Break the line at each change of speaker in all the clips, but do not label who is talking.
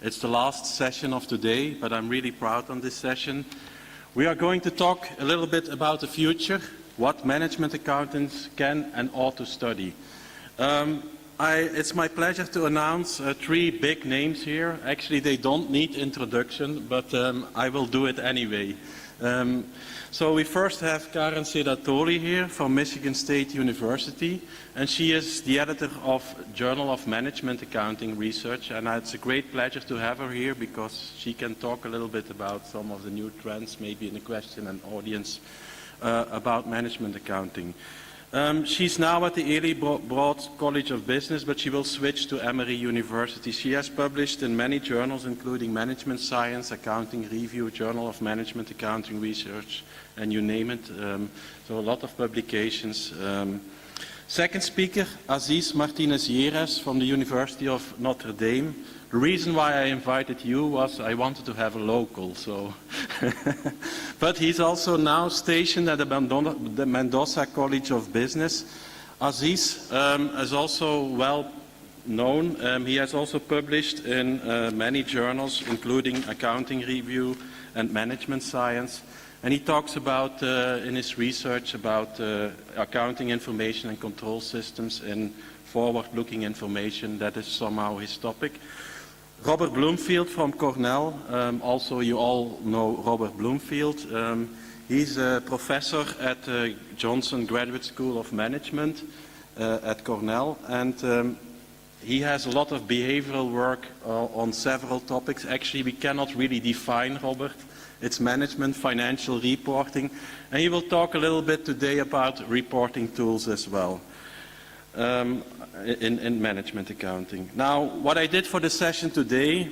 It's the last session of today, but I'm really proud on this session. We are going to talk a little bit about the future, what management accountants can and ought to study. It's my pleasure to announce three big names here. Actually, they don't need introduction, but I will do it anyway. So we first have Karen Sedatoli here from Michigan State University, and she is the editor of Journal of Management Accounting Research, and it's a great pleasure to have her here because she can talk a little bit about some of the new trends, maybe in a question and audience about management accounting. She's now at the EAA Broad College of Business, but she will switch to Emory University. She has published in many journals, including Management Science, Accounting Review, Journal of Management Accounting Research, and you name it. So a lot of publications. Second speaker, Aziz Martinez-Yeres from the University of Notre Dame. The reason why I invited you was I wanted to have a local, so. But he's also now stationed at the Mendoza College of Business. Aziz is also well known. He has also published in many journals, including Accounting Review and Management Science. And he talks about, in his research, about accounting information and control systems in forward-looking information. That is somehow his topic. Robert Bloomfield from Cornell. Also, you all know Robert Bloomfield. He's a professor at Johnson Graduate School of Management at Cornell. And he has a lot of behavioral work on several topics. Actually, we cannot really define Robert. It's management, financial reporting. And he will talk a little bit today about reporting tools as well. In management accounting. Now, what I did for the session today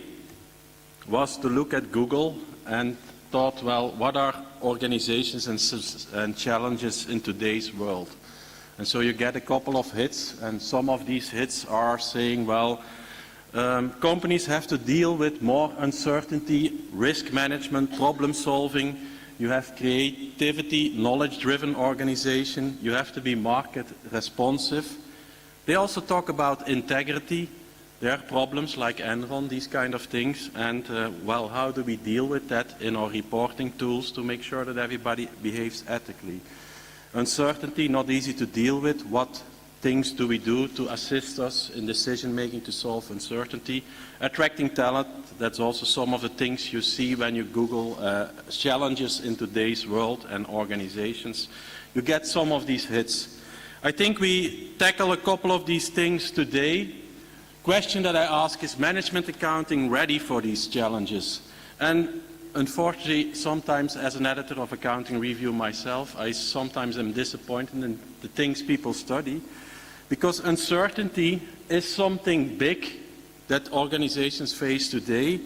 was to look at Google and thought, well, what are organizations and challenges in today's world? And so you get a couple of hits, and some of these hits are saying, well, companies have to deal with more uncertainty, risk management, problem solving. You have creativity, knowledge-driven organization. You have to be market responsive. They also talk about integrity. There are problems like Enron, these kind of things. And, well, how do we deal with that in our reporting tools to make sure that everybody behaves ethically? Uncertainty, not easy to deal with. What things do we do to assist us in decision-making to solve uncertainty? Attracting talent, that's also some of the things you see when you Google challenges in today's world and organizations. You get some of these hits. I think we tackle a couple of these things today. Question that I ask, is management accounting ready for these challenges? And unfortunately, sometimes as an editor of Accounting Review myself, I sometimes am disappointed in the things people study, because uncertainty is something big that organizations face today.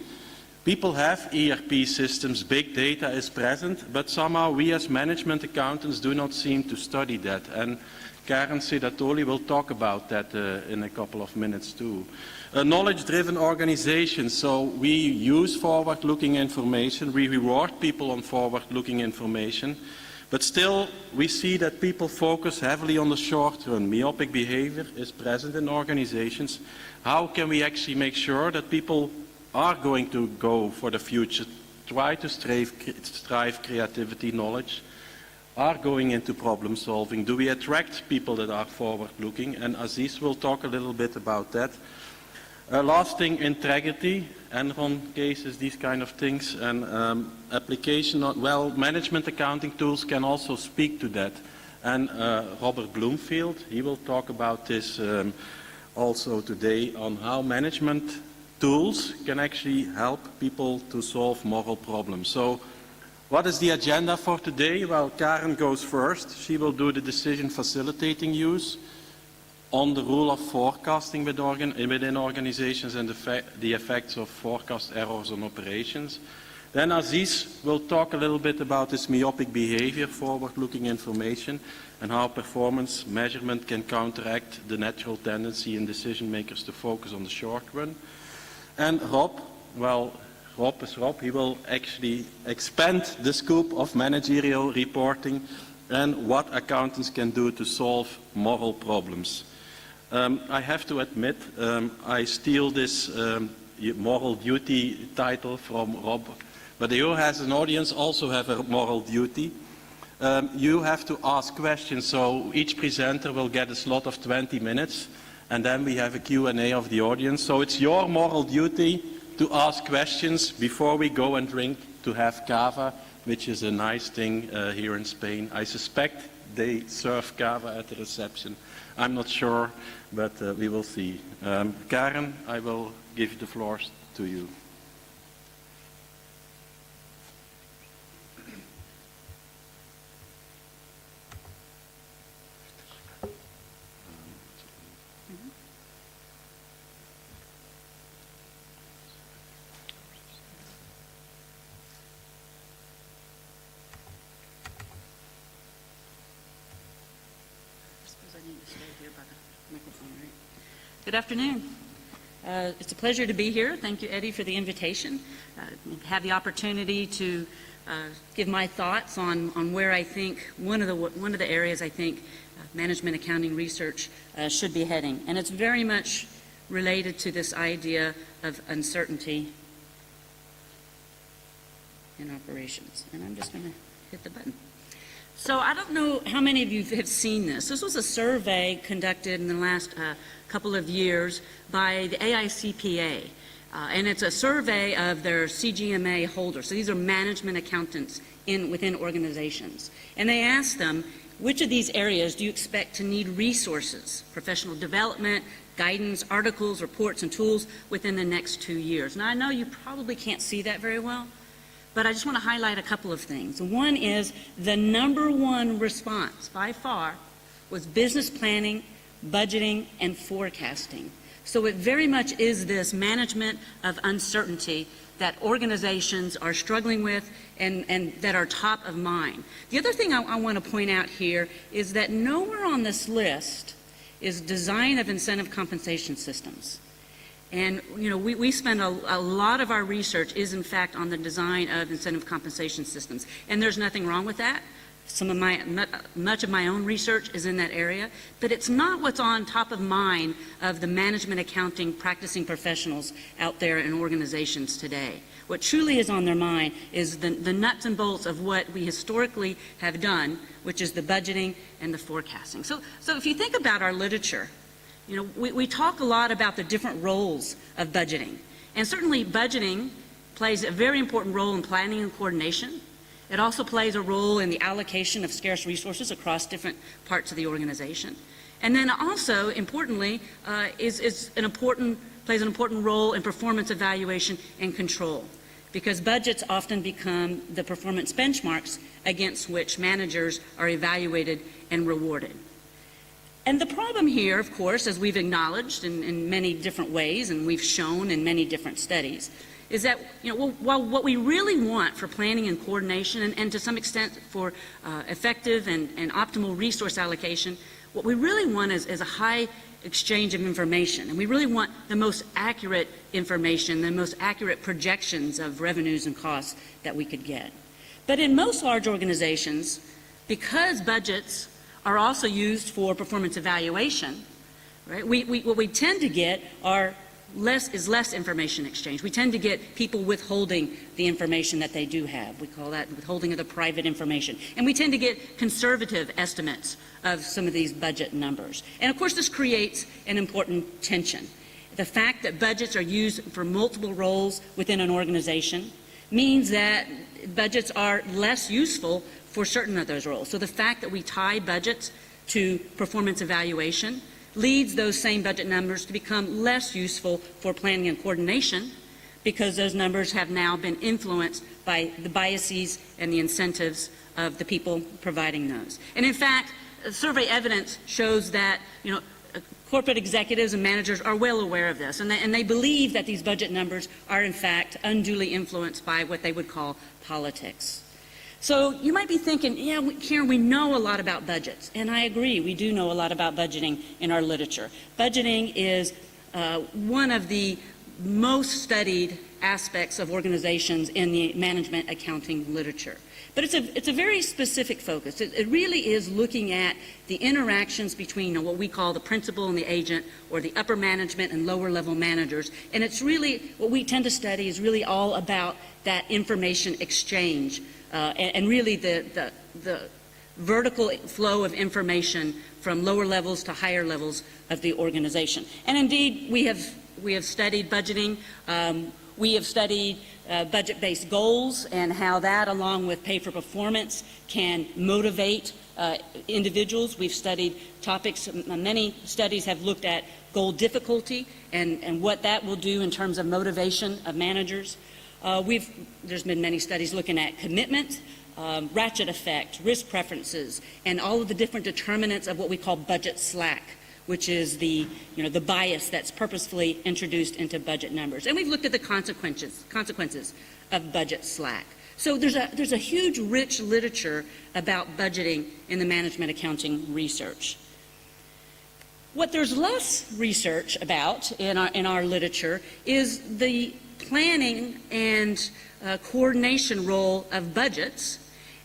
People have ERP systems, big data is present, but somehow we as management accountants do not seem to study that. And Karen Sedatoli will talk about that in a couple of minutes too. A knowledge-driven organization, so we use forward-looking information, we reward people on forward-looking information, but still we see that people focus heavily on the short run. Myopic behavior is present in organizations. How can we actually make sure that people are going to go for the future, try to strive creativity, knowledge, are going into problem solving? Do we attract people that are forward-looking? And Aziz will talk a little bit about that. Last thing, integrity, Enron cases, these kind of things, and application, well, management accounting tools can also speak to that. And Robert Bloomfield, he will talk about this also today on how management tools can actually help people to solve moral problems. So, what is the agenda for today? Well, Karen goes first. She will do the decision facilitating use on the rule of forecasting within organizations and the effects of forecast errors on operations. Then Aziz will talk a little bit about this myopic behavior, forward-looking information, and how performance measurement can counteract the natural tendency in decision makers to focus on the short run. And Rob, well, Rob is Rob. He will actually expand the scope of managerial reporting and what accountants can do to solve moral problems. I have to admit, I steal this moral duty title from Rob. But you as an audience also have a moral duty. You have to ask questions, so each presenter will get a slot of 20 minutes, and then we have a Q&A of the audience. So it's your moral duty to ask questions before we go and drink, to have cava, which is a nice thing here in Spain. I suspect they serve cava at the reception. I'm not sure, but we will see. Karen, I will give the floor to you.
Good afternoon. It's a pleasure to be here. Thank you, Eddie, for the invitation. Have the opportunity to give my thoughts on where I think one of the areas I think management accounting research should be heading, and it's very much related to this idea of uncertainty in operations. And I'm just going to hit the button. So I don't know how many of you have seen this. This was a survey conducted in the last couple of years by the AICPA. And it's a survey of their CGMA holders. So these are management accountants within organizations. And they asked them, which of these areas do you expect to need resources, professional development, guidance, articles, reports, and tools within the next 2 years? Now I know you probably can't see that very well, but I just want to highlight a couple of things. One is the #1 response by far was business planning, budgeting, and forecasting. So it very much is this management of uncertainty that organizations are struggling with and that are top of mind. The other thing I want to point out here is that nowhere on this list is design of incentive compensation systems. And, you know, we spend a lot of our research is, in fact, on the design of incentive compensation systems. And there's nothing wrong with that. Much of my own research is in that area. But it's not what's on top of mind of the management accounting practicing professionals out there in organizations today. What truly is on their mind is the nuts and bolts of what we historically have done, which is the budgeting and the forecasting. So if you think about our literature, you know, we talk a lot about the different roles of budgeting. And certainly budgeting plays a very important role in planning and coordination. It also plays a role in the allocation of scarce resources across different parts of the organization. And then also, importantly, plays an important role in performance evaluation and control, because budgets often become the performance benchmarks against which managers are evaluated and rewarded. And the problem here, of course, as we've acknowledged in many different ways and we've shown in many different studies, is that, you know, while what we really want for planning and coordination and to some extent for effective and optimal resource allocation, what we really want is a high exchange of information. And we really want the most accurate information, the most accurate projections of revenues and costs that we could get. But in most large organizations, because budgets are also used for performance evaluation, right? What we tend to get is less information exchange. We tend to get people withholding the information that they do have. We call that withholding of the private information. And we tend to get conservative estimates of some of these budget numbers. And of course this creates an important tension. The fact that budgets are used for multiple roles within an organization means that budgets are less useful for certain of those roles. So the fact that we tie budgets to performance evaluation leads those same budget numbers to become less useful for planning and coordination, because those numbers have now been influenced by the biases and the incentives of the people providing those. And in fact, survey evidence shows that, you know, corporate executives and managers are well aware of this, and they believe that these budget numbers are in fact unduly influenced by what they would call politics. So you might be thinking, yeah, Karen, we know a lot about budgets. And I agree, we do know a lot about budgeting in our literature. Budgeting is one of the most studied aspects of organizations in the management accounting literature. But it's a very specific focus. It really is looking at the interactions between what we call the principal and the agent, or the upper management and lower level managers. And it's really, what we tend to study is really all about that information exchange and really the vertical flow of information from lower levels to higher levels of the organization. And indeed, we have studied budgeting. We have studied budget-based goals and how that, along with pay for performance, can motivate individuals. We've studied topics, many studies have looked at goal difficulty and what that will do in terms of motivation of managers. There's been many studies looking at commitment, ratchet effect, risk preferences, and all of the different determinants of what we call budget slack, which is the bias that's purposefully introduced into budget numbers. And we've looked at the consequences of budget slack. So there's a huge, rich literature about budgeting in the management accounting research. What there's less research about in our literature is the planning and coordination role of budgets,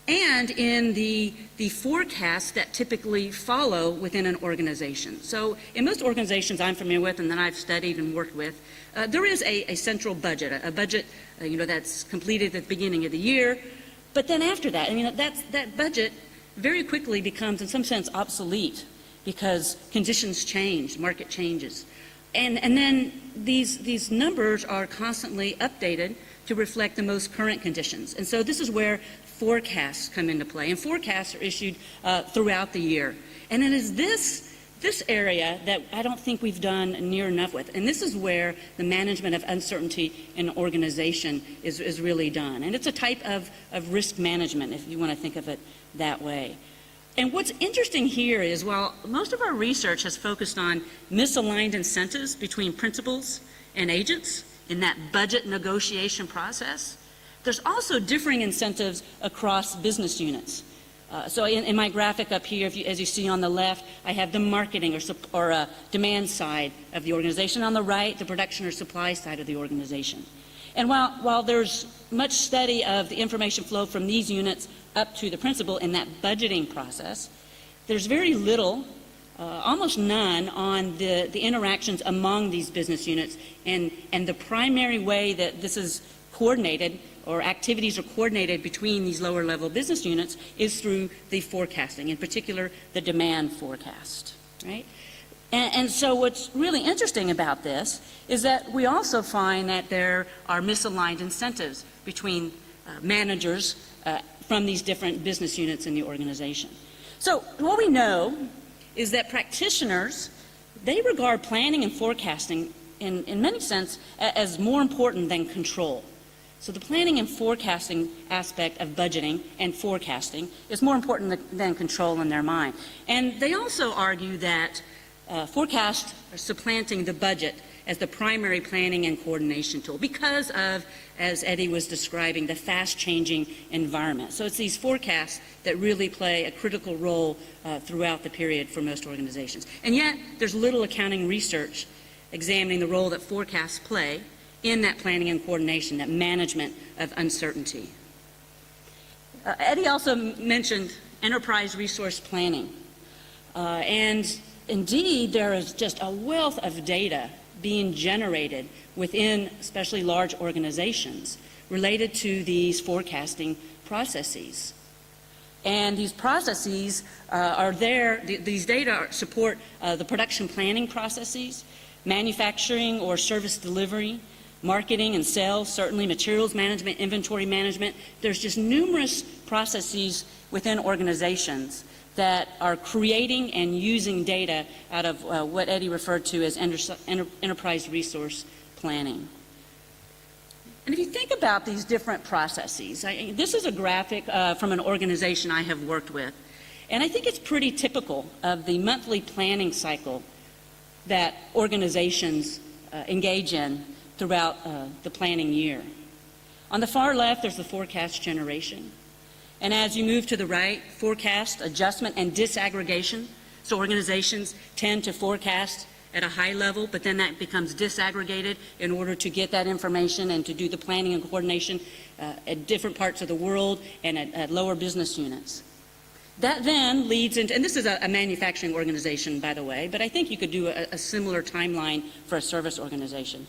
and in the forecasts that typically follow within an organization. So in most organizations I'm familiar with and that I've studied and worked with, there is a central budget, a budget that's completed at the beginning of the year. But then after that, that budget very quickly becomes in some sense obsolete because conditions change, market changes. And then these numbers are constantly updated to reflect the most current conditions. And so this is where forecasts come into play, and forecasts are issued throughout the year. And it is this area that I don't think we've done near enough with, and this is where the management of uncertainty in an organization is really done. And it's a type of risk management, if you want to think of it that way. And what's interesting here is, while most of our research has focused on misaligned incentives between principals and agents in that budget negotiation process, there's also differing incentives across business units. So in my graphic up here, as you see on the left, I have the marketing or demand side of the organization. On the right, the production or supply side of the organization. And while there's much study of the information flow from these units up to the principal in that budgeting process, there's very little, almost none, on the interactions among these business units and the primary way that this is coordinated or activities are coordinated between these lower level business units is through the forecasting, in particular the demand forecast, right? And so what's really interesting about this is that we also find that there are misaligned incentives between managers from these different business units in the organization. So what we know is that practitioners, they regard planning and forecasting in many sense as more important than control. So the planning and forecasting aspect of budgeting and forecasting is more important than control in their mind. And they also argue that forecasts are supplanting the budget as the primary planning and coordination tool because of, as Eddie was describing, the fast-changing environment. So it's these forecasts that really play a critical role throughout the period for most organizations. And yet, there's little accounting research examining the role that forecasts play in that planning and coordination, that management of uncertainty. Eddie also mentioned enterprise resource planning. And indeed, there is just a wealth of data being generated within especially large organizations related to these forecasting processes. And these processes are there, these data support the production planning processes, manufacturing or service delivery, marketing and sales, certainly materials management, inventory management. There's just numerous processes within organizations that are creating and using data out of what Eddie referred to as enterprise resource planning. And if you think about these different processes, this is a graphic from an organization I have worked with, and I think it's pretty typical of the monthly planning cycle that organizations engage in throughout the planning year. On the far left, there's the forecast generation. And as you move to the right, forecast, adjustment, and disaggregation. So organizations tend to forecast at a high level, but then that becomes disaggregated in order to get that information and to do the planning and coordination at different parts of the world and at lower business units. That then leads into, and this is a manufacturing organization, by the way, but I think you could do a similar timeline for a service organization.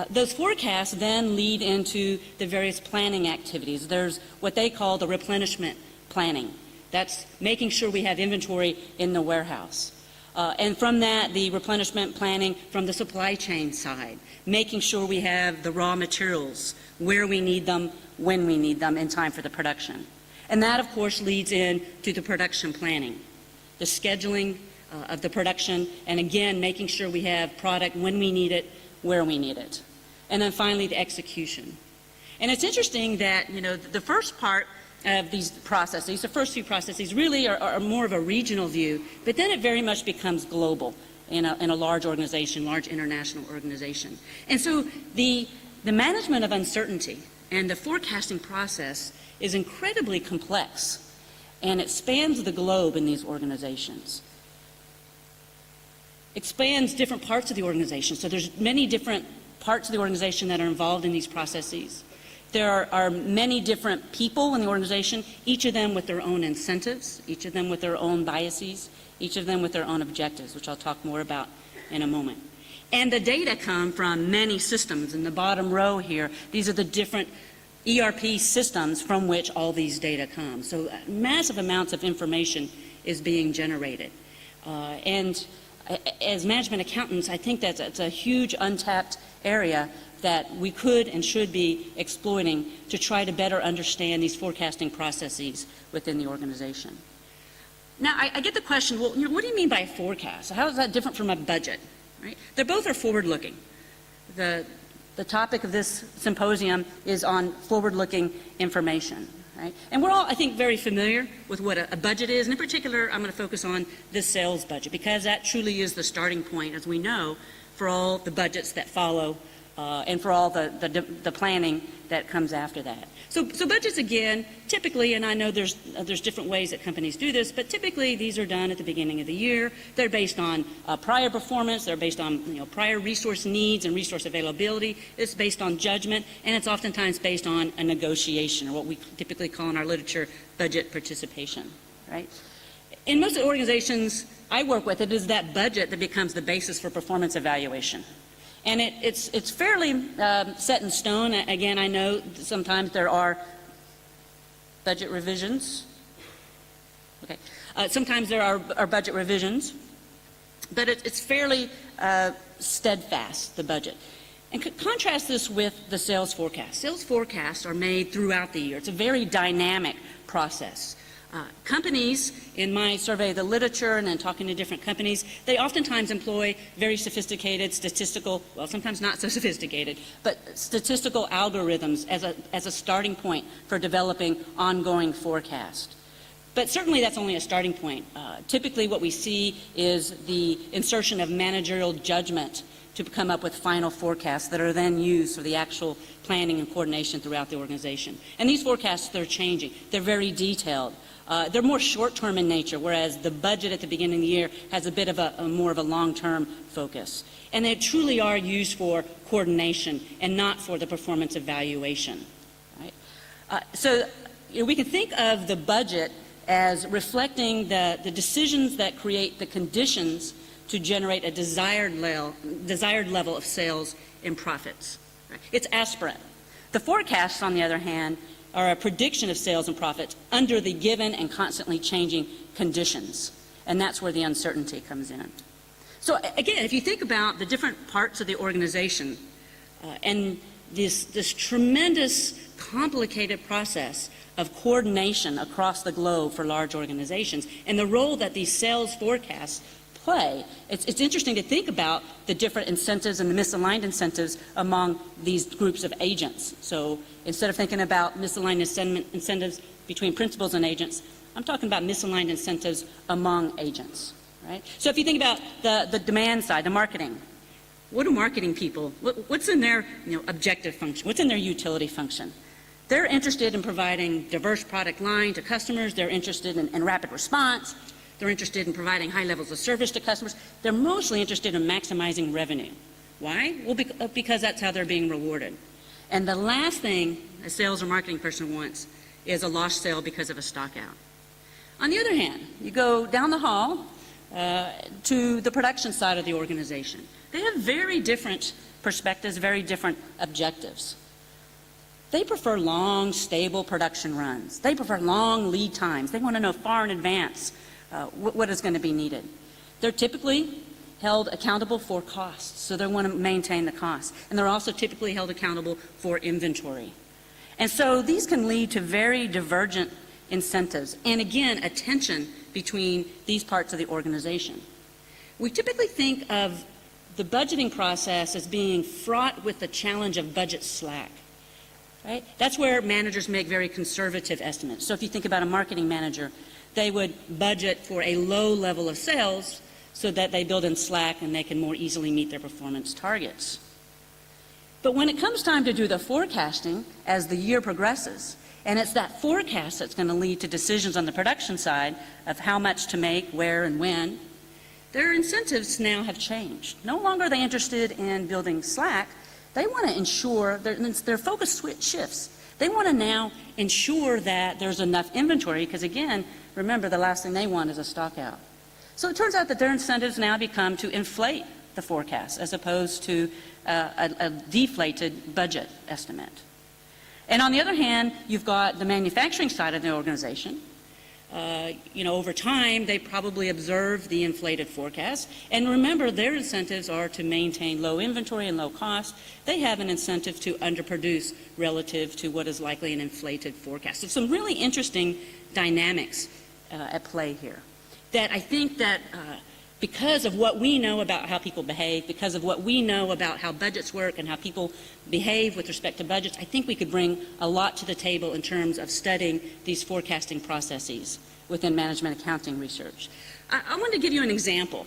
Those forecasts then lead into the various planning activities. There's what they call the replenishment planning. That's making sure we have inventory in the warehouse. And from that, the replenishment planning from the supply chain side, making sure we have the raw materials, where we need them, when we need them, in time for the production. And that, of course, leads into the production planning, the scheduling of the production, and again, making sure we have product when we need it, where we need it. And then finally, the execution. And it's interesting that, you know, the first part of these processes, the first few processes really are more of a regional view, but then it very much becomes global in a large organization, large international organization. And so the management of uncertainty and the forecasting process is incredibly complex, and it spans the globe in these organizations. It spans different parts of the organization, so there's many different parts of the organization that are involved in these processes. There are many different people in the organization, each of them with their own incentives, each of them with their own biases, each of them with their own objectives, which I'll talk more about in a moment. And the data come from many systems. In the bottom row here, these are the different ERP systems from which all these data come. So massive amounts of information is being generated. And as management accountants, I think that's a huge untapped area that we could and should be exploiting to try to better understand these forecasting processes within the organization. Now, I get the question, well, you know, what do you mean by a forecast? How is that different from a budget? Right? They both are forward-looking. The topic of this symposium is on forward-looking information. Right? And we're all, I think, very familiar with what a budget is, and in particular, I'm going to focus on this sales budget, because that truly is the starting point, as we know, for all the budgets that follow and for all the planning that comes after that. So budgets, again, typically, and I know there's different ways that companies do this, but typically these are done at the beginning of the year. They're based on prior performance. They're based on, you know, prior resource needs and resource availability. It's based on judgment, and it's oftentimes based on a negotiation, or what we typically call in our literature budget participation. Right? In most of the organizations I work with, it is that budget that becomes the basis for performance evaluation. And it's fairly set in stone. Again, I know sometimes there are budget revisions. Okay, sometimes there are budget revisions, but it's fairly steadfast, the budget. And contrast this with the sales forecast. Sales forecasts are made throughout the year. It's a very dynamic process. Companies, in my survey of the literature and then talking to different companies, they oftentimes employ very sophisticated statistical, well, sometimes not so sophisticated, but statistical algorithms as a starting point for developing ongoing forecast. But certainly that's only a starting point. Typically what we see is the insertion of managerial judgment to come up with final forecasts that are then used for the actual planning and coordination throughout the organization. And these forecasts, they're changing. They're very detailed. They're more short-term in nature, whereas the budget at the beginning of the year has a bit of a more of a long-term focus. And they truly are used for coordination and not for the performance evaluation. Right? So you know, we can think of the budget as reflecting the decisions that create the conditions to generate a desired level of sales and profits. Right? It's aspirate. The forecasts, on the other hand, are a prediction of sales and profits under the given and constantly changing conditions. And that's where the uncertainty comes in. So again, if you think about the different parts of the organization and this tremendous complicated process of coordination across the globe for large organizations and the role that these sales forecasts play, it's interesting to think about the different incentives and the misaligned incentives among these groups of agents. So instead of thinking about misaligned incentives between principals and agents, I'm talking about misaligned incentives among agents. Right? So if you think about the demand side, the marketing, what do marketing people, what's in their objective function? What's in their utility function? They're interested in providing diverse product line to customers. They're interested in rapid response. They're interested in providing high levels of service to customers. They're mostly interested in maximizing revenue. Why? Well, because that's how they're being rewarded. And the last thing a sales or marketing person wants is a lost sale because of a stock out. On the other hand, you go down the hall to the production side of the organization. They have very different perspectives, very different objectives. They prefer long, stable production runs. They prefer long lead times. They want to know far in advance what is going to be needed. They're typically held accountable for costs, so they want to maintain the costs. And they're also typically held accountable for inventory. And so these can lead to very divergent incentives, and again, a tension between these parts of the organization. We typically think of the budgeting process as being fraught with the challenge of budget slack. Right? That's where managers make very conservative estimates. So if you think about a marketing manager, they would budget for a low level of sales so that they build in slack and they can more easily meet their performance targets. But when it comes time to do the forecasting as the year progresses, and it's that forecast that's going to lead to decisions on the production side of how much to make, where, and when, their incentives now have changed. No longer are they interested in building slack. They want to ensure, their focus shifts. They want to now ensure that there's enough inventory because, again, remember, the last thing they want is a stock out. So it turns out that their incentives now become to inflate the forecast as opposed to a deflated budget estimate. And on the other hand, you've got the manufacturing side of the organization. Over time, they probably observe the inflated forecast. And remember, their incentives are to maintain low inventory and low cost. They have an incentive to underproduce relative to what is likely an inflated forecast. So some really interesting dynamics at play here. That I think that because of what we know about how people behave, because of what we know about how budgets work and how people behave with respect to budgets, I think we could bring a lot to the table in terms of studying these forecasting processes within management accounting research. I want to give you an example,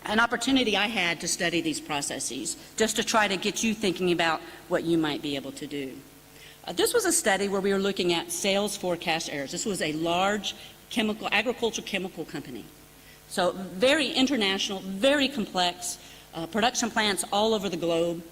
an opportunity I had to study these processes, just to try to get you thinking about what you might be able to do. This was a study where we were looking at sales forecast errors. This was a large agricultural chemical company. So very international, very complex, production plants all over the globe.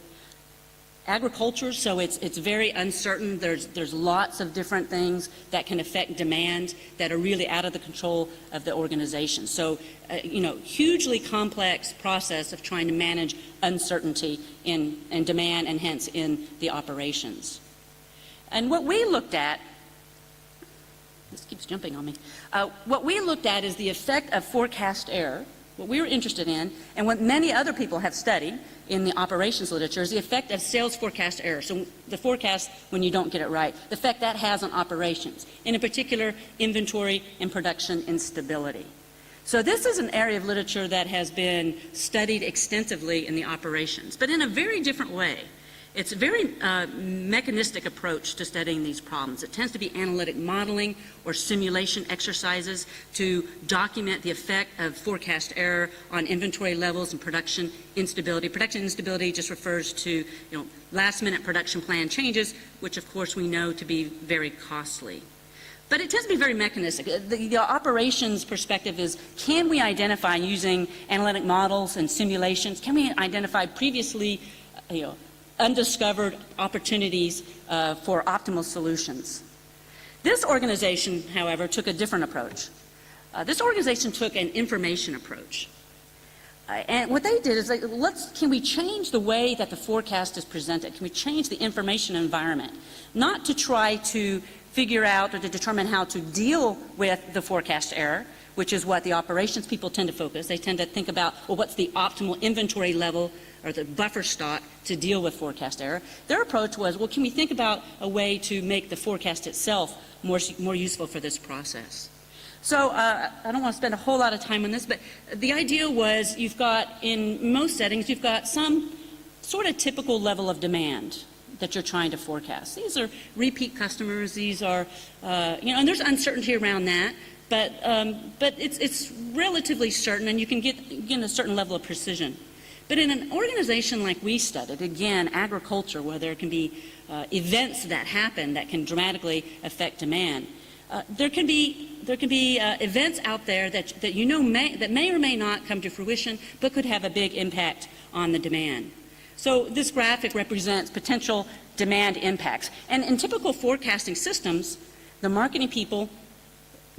Agriculture, so it's very uncertain. There's lots of different things that can affect demand that are really out of the control of the organization. So, hugely complex process of trying to manage uncertainty in demand and hence in the operations. And what we looked at, this keeps jumping on me. What we looked at is the effect of forecast error. What we were interested in, and what many other people have studied in the operations literature, is the effect of sales forecast error. So the forecast when you don't get it right, the effect that has on operations, and in particular, inventory and production instability. So this is an area of literature that has been studied extensively in the operations, but in a very different way. It's a very mechanistic approach to studying these problems. It tends to be analytic modeling or simulation exercises to document the effect of forecast error on inventory levels and production instability. Production instability just refers to last-minute production plan changes, which of course we know to be very costly. But it tends to be very mechanistic. The operations perspective is, can we identify using analytic models and simulations, can we identify previously undiscovered opportunities for optimal solutions? This organization, however, took a different approach. This organization took an information approach. And what they did is, can we change the way that the forecast is presented? Can we change the information environment? Not to try to figure out or to determine how to deal with the forecast error, which is what the operations people tend to focus. They tend to think about, well, what's the optimal inventory level or the buffer stock to deal with forecast error. Their approach was, well, can we think about a way to make the forecast itself more useful for this process? So I don't want to spend a whole lot of time on this, but the idea was in most settings, you've got some sort of typical level of demand that you're trying to forecast. These are repeat customers. These are, and there's uncertainty around that, but it's relatively certain, and you can get a certain level of precision. But in an organization like we studied, again, agriculture, where there can be events that happen that can dramatically affect demand, There can be events out there that you know may or may not come to fruition, but could have a big impact on the demand. So this graphic represents potential demand impacts. And in typical forecasting systems, the marketing people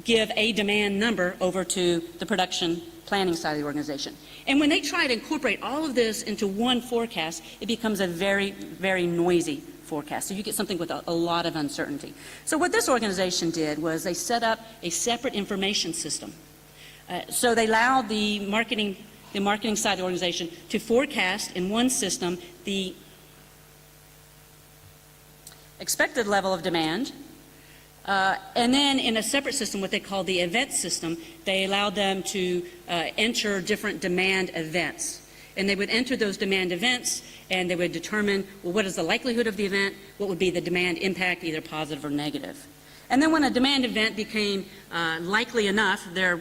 give a demand number over to the production planning side of the organization. And when they try to incorporate all of this into one forecast, it becomes a very, very noisy forecast. So you get something with a lot of uncertainty. So what this organization did was they set up a separate information system. So they allowed the marketing side of the organization to forecast in one system the expected level of demand, and then in a separate system, what they call the event system, they allowed them to enter different demand events. And they would enter those demand events, and they would determine, well, what is the likelihood of the event, what would be the demand impact, either positive or negative. And then when a demand event became likely enough, their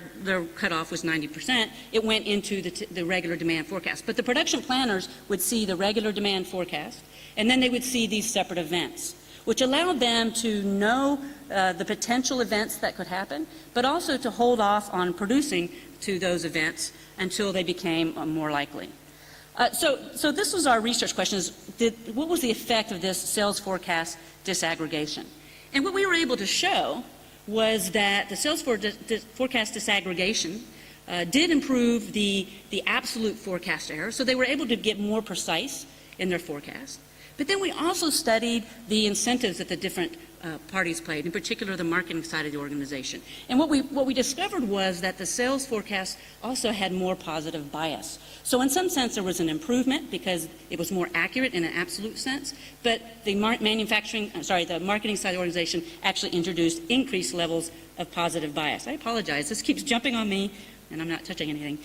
cutoff was 90%, it went into the regular demand forecast. But the production planners would see the regular demand forecast, and then they would see these separate events, which allowed them to know the potential events that could happen, but also to hold off on producing to those events until they became more likely. So this was our research question, what was the effect of this sales forecast disaggregation? And what we were able to show was that the sales forecast disaggregation did improve the absolute forecast error, so they were able to get more precise in their forecast. But then we also studied the incentives that the different parties played, in particular the marketing side of the organization. And what we discovered was that the sales forecast also had more positive bias. So in some sense there was an improvement because it was more accurate in an absolute sense, but the marketing side of the organization actually introduced increased levels of positive bias. I apologize, this keeps jumping on me and I'm not touching anything.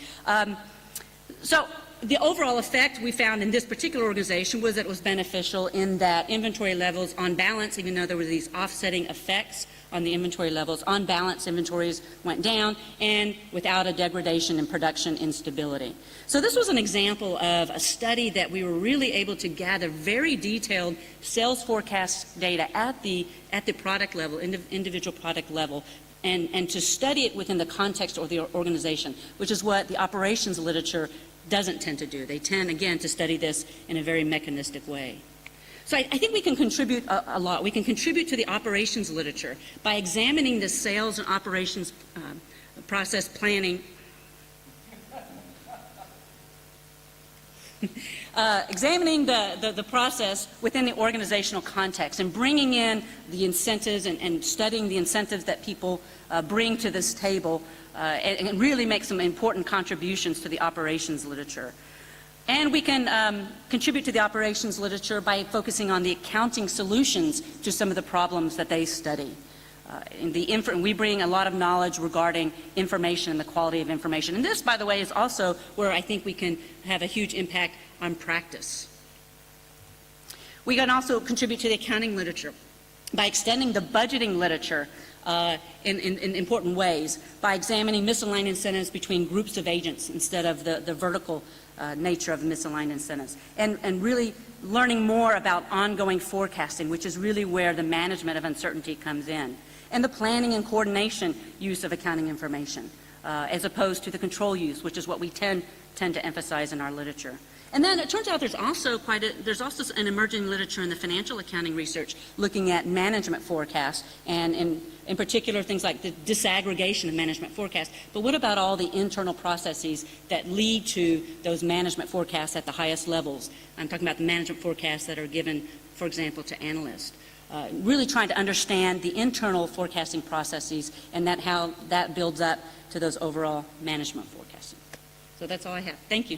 So the overall effect we found in this particular organization was that it was beneficial in that inventory levels on balance, even though there were these offsetting effects on the inventory levels, on balance inventories went down and without a degradation in production instability. So this was an example of a study that we were really able to gather very detailed sales forecast data at the product level, individual product level, and to study it within the context of the organization, which is what the operations literature doesn't tend to do. They tend, again, to study this in a very mechanistic way. So I think we can contribute a lot. We can contribute to the operations literature by examining the sales and operations process planning, examining the process within the organizational context and bringing in the incentives and studying the incentives that people bring to this table and really make some important contributions to the operations literature. And we can contribute to the operations literature by focusing on the accounting solutions to some of the problems that they study. We bring a lot of knowledge regarding information and the quality of information. And this, by the way, is also where I think we can have a huge impact on practice. We can also contribute to the accounting literature by extending the budgeting literature in important ways, by examining misaligned incentives between groups of agents instead of the vertical nature of misaligned incentives, and really learning more about ongoing forecasting, which is really where the management of uncertainty comes in, and the planning and coordination use of accounting information, as opposed to the control use, which is what we tend to emphasize in our literature. And then it turns out there's also an emerging literature in the financial accounting research looking at management forecasts, and in particular things like the disaggregation of management forecasts. But what about all the internal processes that lead to those management forecasts at the highest levels? I'm talking about the management forecasts that are given, for example, to analysts. Really trying to understand the internal forecasting processes and how that builds up to those overall management forecasting. So that's all I have. Thank you.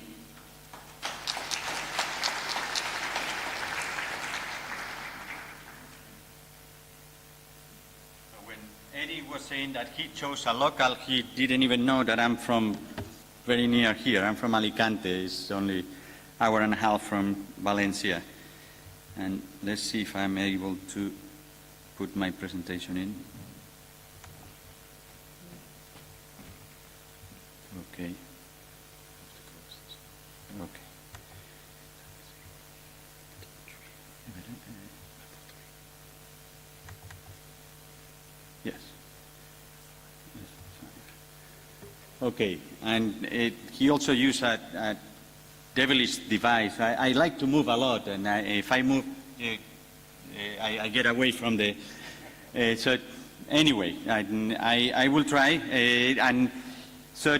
Eddie was saying that he chose a local. He didn't even know that I'm from very near here. I'm from Alicante. It's only an hour and a half from Valencia. And let's see if I'm able to put my presentation in. Okay. Okay. Yes. Okay, and he also used a devilish device. I like to move a lot, and if I move, I get away from the... so anyway, I will try, and so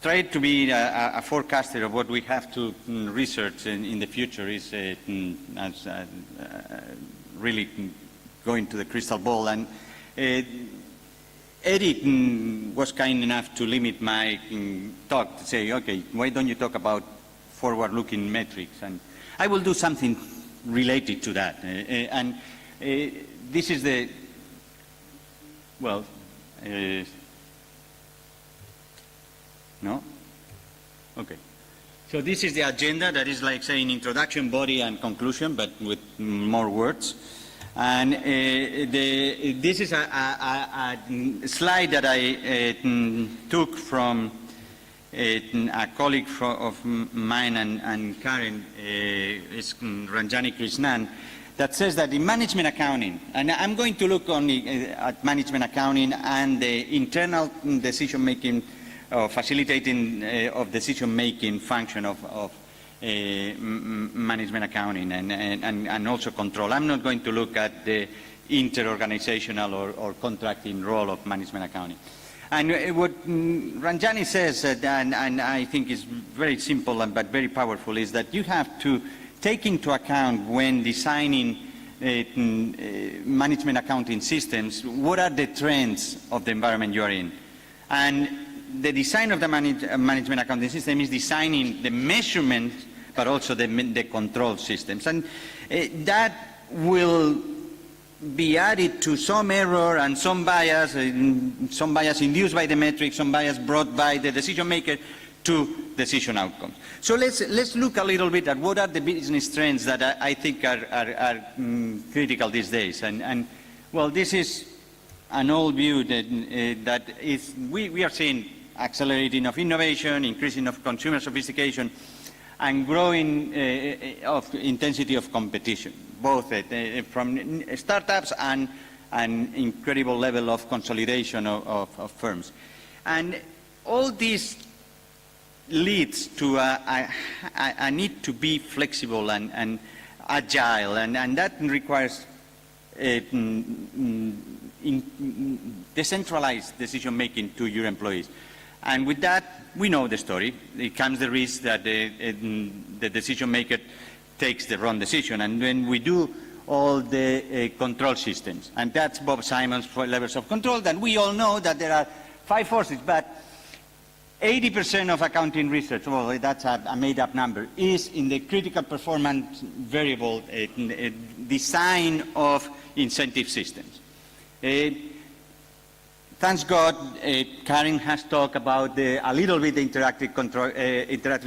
try to be a forecaster of what we have to research in the future is really going to the crystal ball. And Eric was kind enough to limit my talk to say, okay, why don't you talk about forward-looking metrics? And I will do something related to that. And this is the, well, no? Okay. So this is the agenda that is like saying introduction, body, and conclusion, but with more words. And this is a slide that I took from a colleague of mine and Karen, is Ranjani Krishnan, that says that in management accounting, and I'm going to look only at management accounting and the internal decision-making, facilitating of decision-making function of management accounting and also control. I'm not going to look at the inter-organizational or contracting role of management accounting. And what Ranjani says, and I think is very simple but very powerful, is that you have to take into account when designing management accounting systems, what are the trends of the environment you are in. And the design of the management accounting system is designing the measurement, but also the control systems. And that will be added to some error and some bias induced by the metric, some bias brought by the decision maker to decision outcomes. So let's look a little bit at what are the business trends that I think are critical these days. And well, this is an old view that is, we are seeing accelerating of innovation, increasing of consumer sophistication, and growing of intensity of competition, both from startups and an incredible level of consolidation of firms. And all this leads to a need to be flexible and agile, and that requires decentralized decision-making to your employees. And with that, we know the story. It comes the risk that the decision maker takes the wrong decision. And when we do all the control systems, and that's Bob Simon's 4 levels of control, then we all know that there are 5 forces, but 80% of accounting research, well, that's a made-up number, is in the critical performance variable design of incentive systems. Thanks God, Karen has talked about a little bit the interactive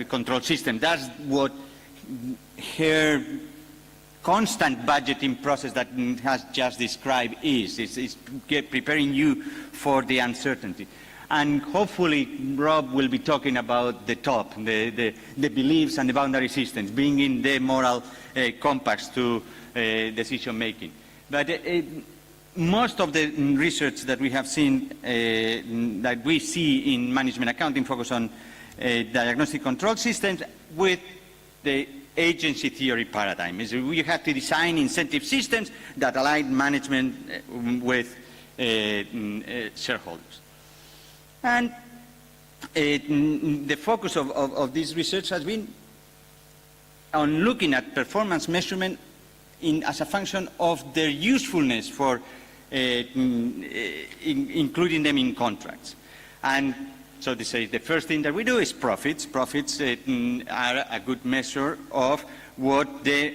control system. That's what her constant budgeting process that has just described is. It's preparing you for the uncertainty. And hopefully, Rob will be talking about the top, the beliefs and the boundary systems, bringing the moral compass to decision making. But most of the research that we have seen, that we see in management accounting, focus on diagnostic control systems with the agency theory paradigm. We have to design incentive systems that align management with shareholders. And the focus of this research has been on looking at performance measurement as a function of their usefulness for including them in contracts. And so they say the first thing that we do is profits. Profits are a good measure of what the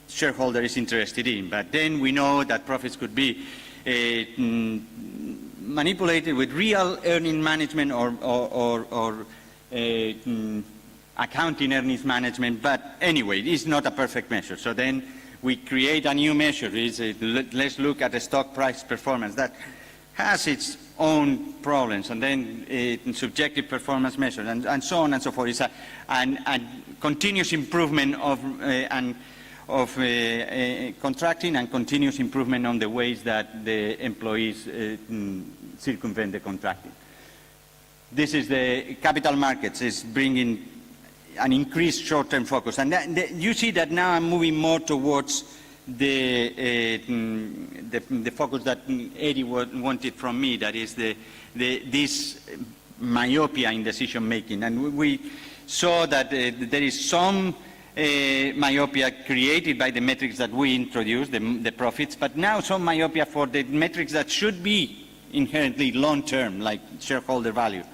shareholder is interested in. But then we know that profits could be manipulated with real earning management or accounting earnings management. But anyway, it is not a perfect measure. So then we create a new measure. Let's look at the stock price performance. That has its own problems, and then subjective performance measures, and so on and so forth. It's a continuous improvement of contracting and continuous improvement on the ways that the employees circumvent the contracting. this is the capital markets is bringing an increased short-term focus. And you see that now I'm moving more towards the focus that Eddie wanted from me, that is this myopia in decision-making. And we saw that there is some myopia created by the metrics that we introduced, the profits, but now some myopia for the metrics that should be inherently long-term, like shareholder value.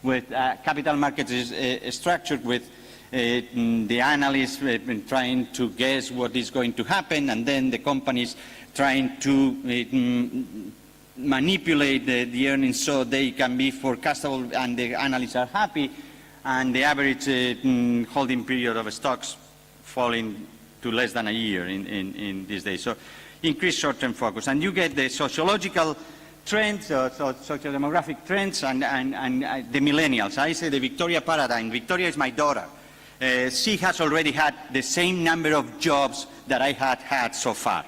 With capital markets is structured with the analysts trying to guess what is going to happen, and then the companies trying to manipulate the earnings so they can be forecastable and the analysts are happy, and the average holding period of stocks falling to less than a year in these days. So increased short-term focus. And you get the sociological trends, socio-demographic trends, and the millennials. I say the Victoria paradigm. Victoria is my daughter. She has already had the same number of jobs that I had so far.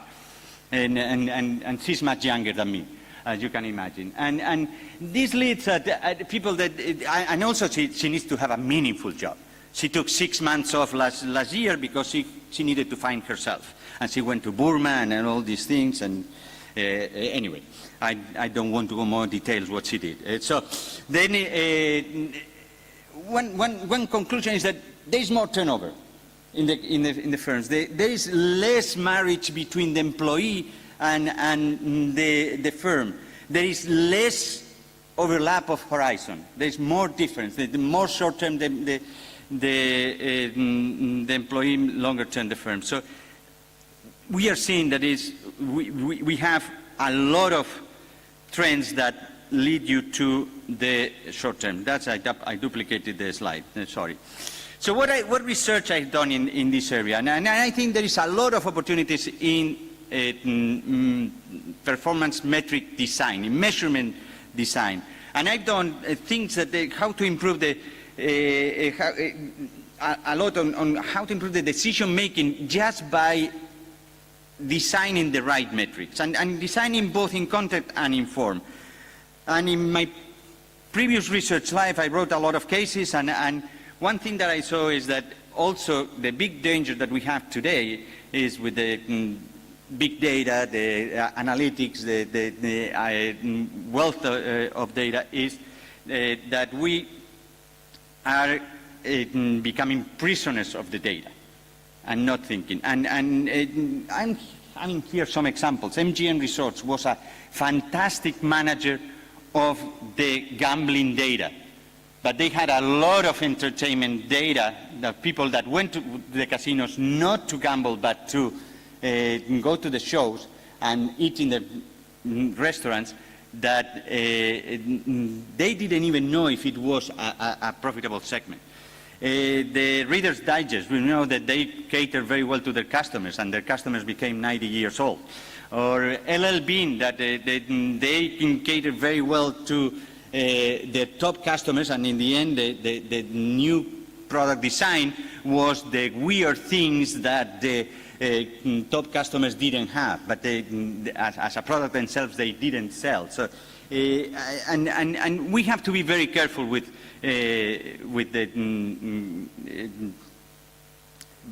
And she's much younger than me, as you can imagine. And this leads at people that, and also she needs to have a meaningful job. She took 6 months off last year because she needed to find herself. And she went to Burma and all these things. And anyway, I don't want to go more details what she did. So then one conclusion is that there is more turnover in the firms. There is less marriage between the employee and the firm. There is less overlap of horizon. There is more difference. The more short term the employee, longer term the firm. So we are seeing that we have a lot of trends that lead you to the short term. That's I duplicated the slide. Sorry. So what research I've done in this area, and I think there is a lot of opportunities in performance metric design, in measurement design, and I've done things that how to improve a lot on how to improve the decision making just by designing the right metrics and designing both in content and in form. And in my previous research life, I wrote a lot of cases, and one thing that I saw is that also the big danger that we have today is with the big data, the analytics, the wealth of data is that we are becoming prisoners of the data and not thinking. And I'm having here some examples. MGM Resorts was a fantastic manager of the gambling data. But they had a lot of entertainment data, that people that went to the casinos not to gamble but to go to the shows and eat in the restaurants, that they didn't even know if it was a profitable segment. The Reader's Digest, we know that they cater very well to their customers, and their customers became 90 years old. Or LL Bean, that they can cater very well to the top customers, and in the end, the new product design was the weird things that the top customers didn't have, but as a product themselves, they didn't sell. So, and we have to be very careful with the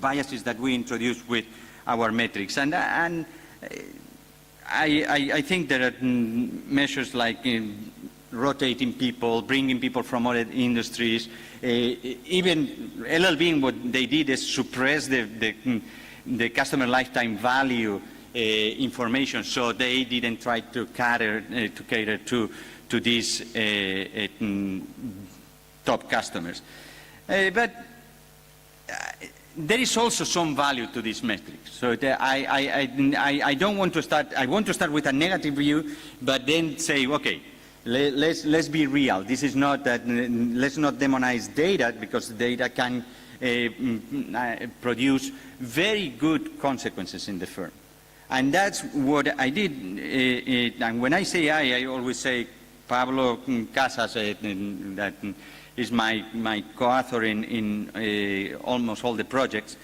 biases that we introduce with our metrics. And I think there are measures like rotating people, bringing people from other industries. Even LL Bean, what they did is suppress the customer lifetime value information, so they didn't try to cater to these top customers. But there is also some value to these metrics. So I don't want to start. I want to start with a negative view, but then say, okay, let's be real. This is not that. Let's not demonize data, because data can produce very good consequences in the firm, and that's what I did. And when I say I always say Pablo Casas, that is my co-author in almost all the projects.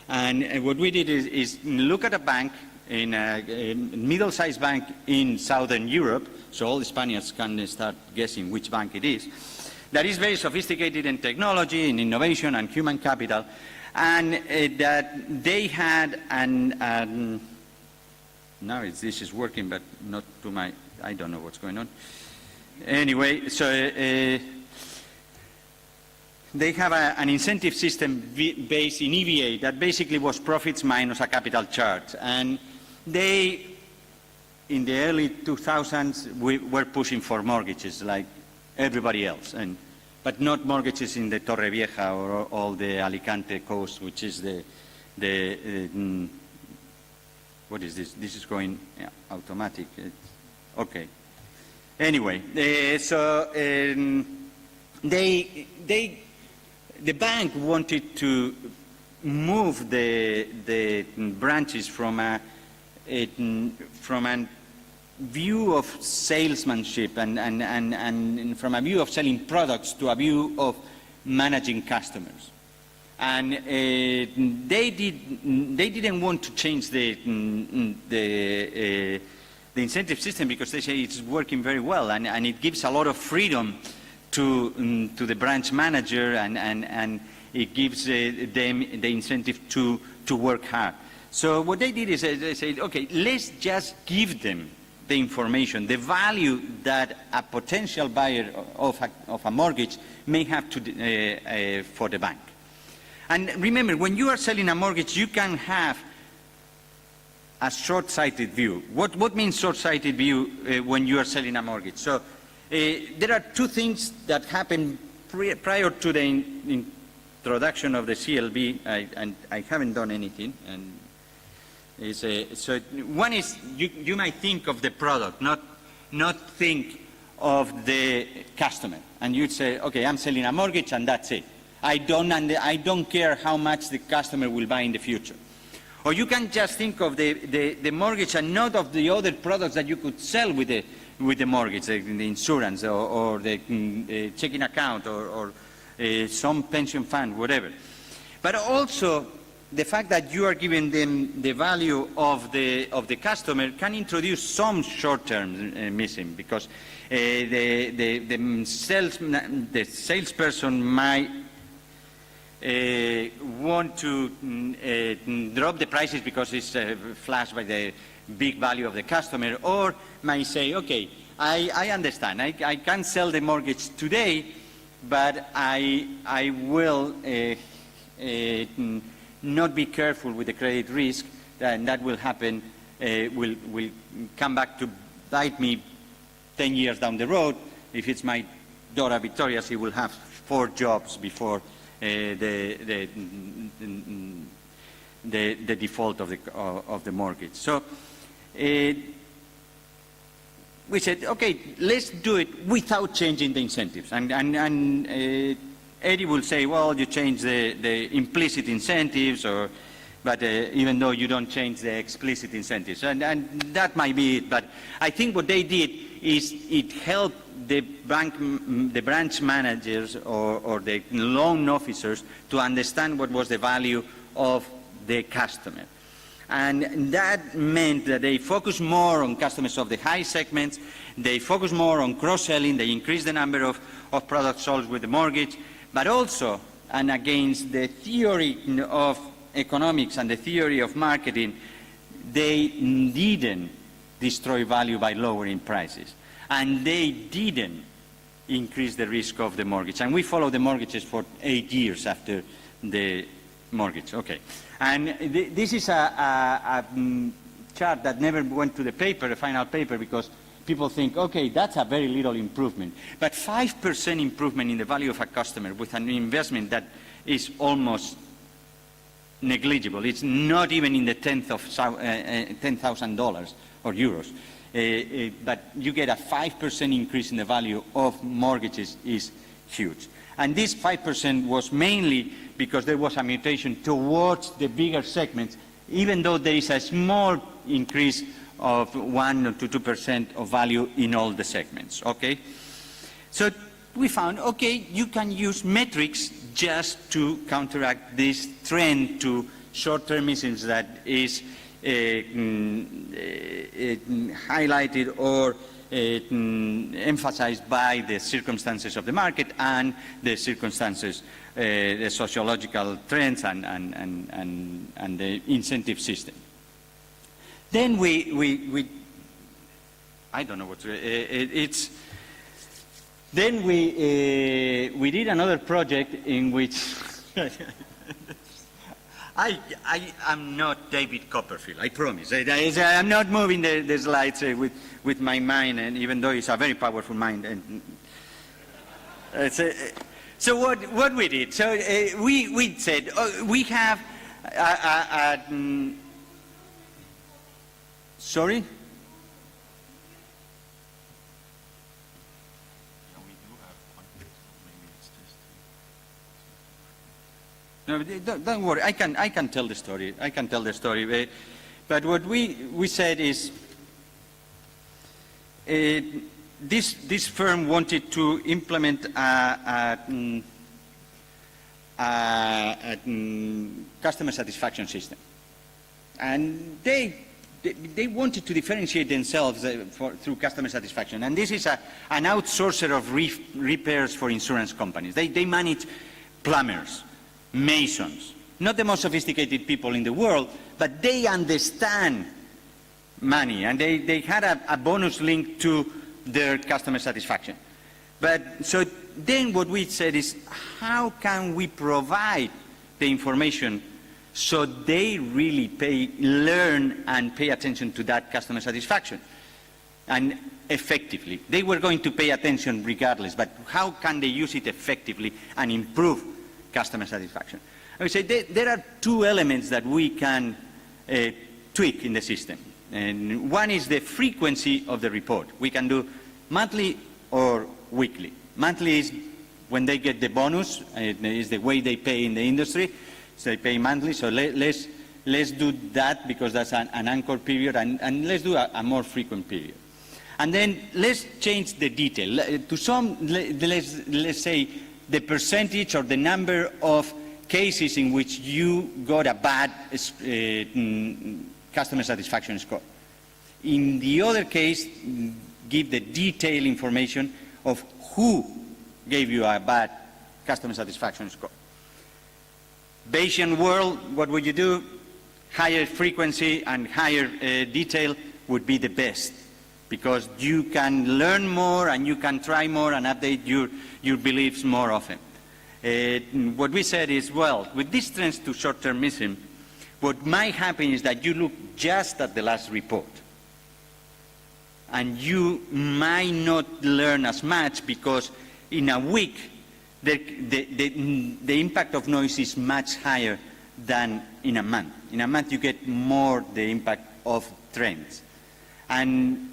And what we did is look at a bank, in a middle-sized bank in Southern Europe, so all the Spaniards can start guessing which bank it is, that is very sophisticated in technology, in innovation and human capital, and that they had now this is working, but not to my, I don't know what's going on. Anyway, so they have an incentive system based in EVA that basically was profits minus a capital charge. And they, in the early 2000s, were pushing for mortgages like everybody else, but not mortgages in the Torrevieja or all the Alicante coast, which is what is this? This is going automatic. Okay. Anyway, the bank wanted to move the branches from a view of salesmanship and from a view of selling products to a view of managing customers. And they didn't want to change the incentive system because they say it's working very well and it gives a lot of freedom to the branch manager and it gives them the incentive to work hard. So what they did is they said, okay, let's just give them the information, the value that a potential buyer of a mortgage may have for the bank. And remember, when you are selling a mortgage, you can have a short-sighted view. What means short-sighted view when you are selling a mortgage? So there are two things that happen prior to the introduction of the CLB, and I haven't done anything. And so one is you might think of the product, not think of the customer, and you'd say, okay, I'm selling a mortgage, and that's it. I don't care how much the customer will buy in the future. Or you can just think of the mortgage and not of the other products that you could sell with the mortgage, the insurance or the checking account or some pension fund, whatever. But also the fact that you are giving them the value of the customer can introduce some short-term missing because the salesperson might want to drop the prices because it's flashed by the big value of the customer, or might say, okay, I understand, I can't sell the mortgage today, but I will not be careful with the credit risk, and that will happen, will come back to bite me 10 years down the road. If it's my daughter Victoria, she will have 4 jobs before the default of the mortgage. So we said, okay, let's do it without changing the incentives. And Eddie will say, well, you change the implicit incentives, but even though you don't change the explicit incentives, and that might be it. But I think what they did is it helped the branch managers or the loan officers to understand what was the value of the customer. And that meant that they focused more on customers of the high segments, they focused more on cross-selling, they increased the number of products sold with the mortgage, but also, and against the theory of economics and the theory of marketing, they didn't destroy value by lowering prices. And they didn't increase the risk of the mortgage. And we followed the mortgages for 8 years after the mortgage. Okay. And this is a chart that never went to the paper, the final paper, because people think, okay, that's a very little improvement. But 5% improvement in the value of a customer with an investment that is almost negligible. It's not even in the tenth of $10,000 or euros. But you get a 5% increase in the value of mortgages is huge. And this 5% was mainly because there was a mutation towards the bigger segments, even though there is a small increase of 1 to 2% of value in all the segments, okay? So we found, okay, you can use metrics just to counteract this trend to short-termism that is highlighted or emphasized by the circumstances of the market and the circumstances, the sociological trends and the incentive system. Then I don't know what to, then we did another project in which I am not David Copperfield, I promise. I'm not moving the slides with my mind, and even though it's a very powerful mind. And so what we did, so we said, we have sorry? No, don't worry. I can tell the story. I can tell the story. But what we said is, this firm wanted to implement a customer satisfaction system, and they wanted to differentiate themselves through customer satisfaction. And this is an outsourcer of repairs for insurance companies. They manage plumbers, masons, not the most sophisticated people in the world, but they understand money, and they had a bonus link to their customer satisfaction. But so then what we said is, how can we provide the information so they really learn and pay attention to that customer satisfaction, and effectively? They were going to pay attention regardless, but how can they use it effectively and improve customer satisfaction? I would say there are two elements that we can tweak in the system. And one is the frequency of the report. We can do monthly or weekly. Monthly is when they get the bonus, is the way they pay in the industry, so they pay monthly. So let's do that, because that's an anchor period, and let's do a more frequent period. And then let's change the detail. To some, let's say, the percentage or the number of cases in which you got a bad customer satisfaction score. In the other case, give the detailed information of who gave you a bad customer satisfaction score. Bayesian world, what would you do? Higher frequency and higher detail would be the best, because you can learn more and you can try more and update your beliefs more often. What we said is, well, with this trend to short-termism, what might happen is that you look just at the last report, and you might not learn as much, because in a week the impact of noise is much higher than in a month. In a month you get more the impact of trends. And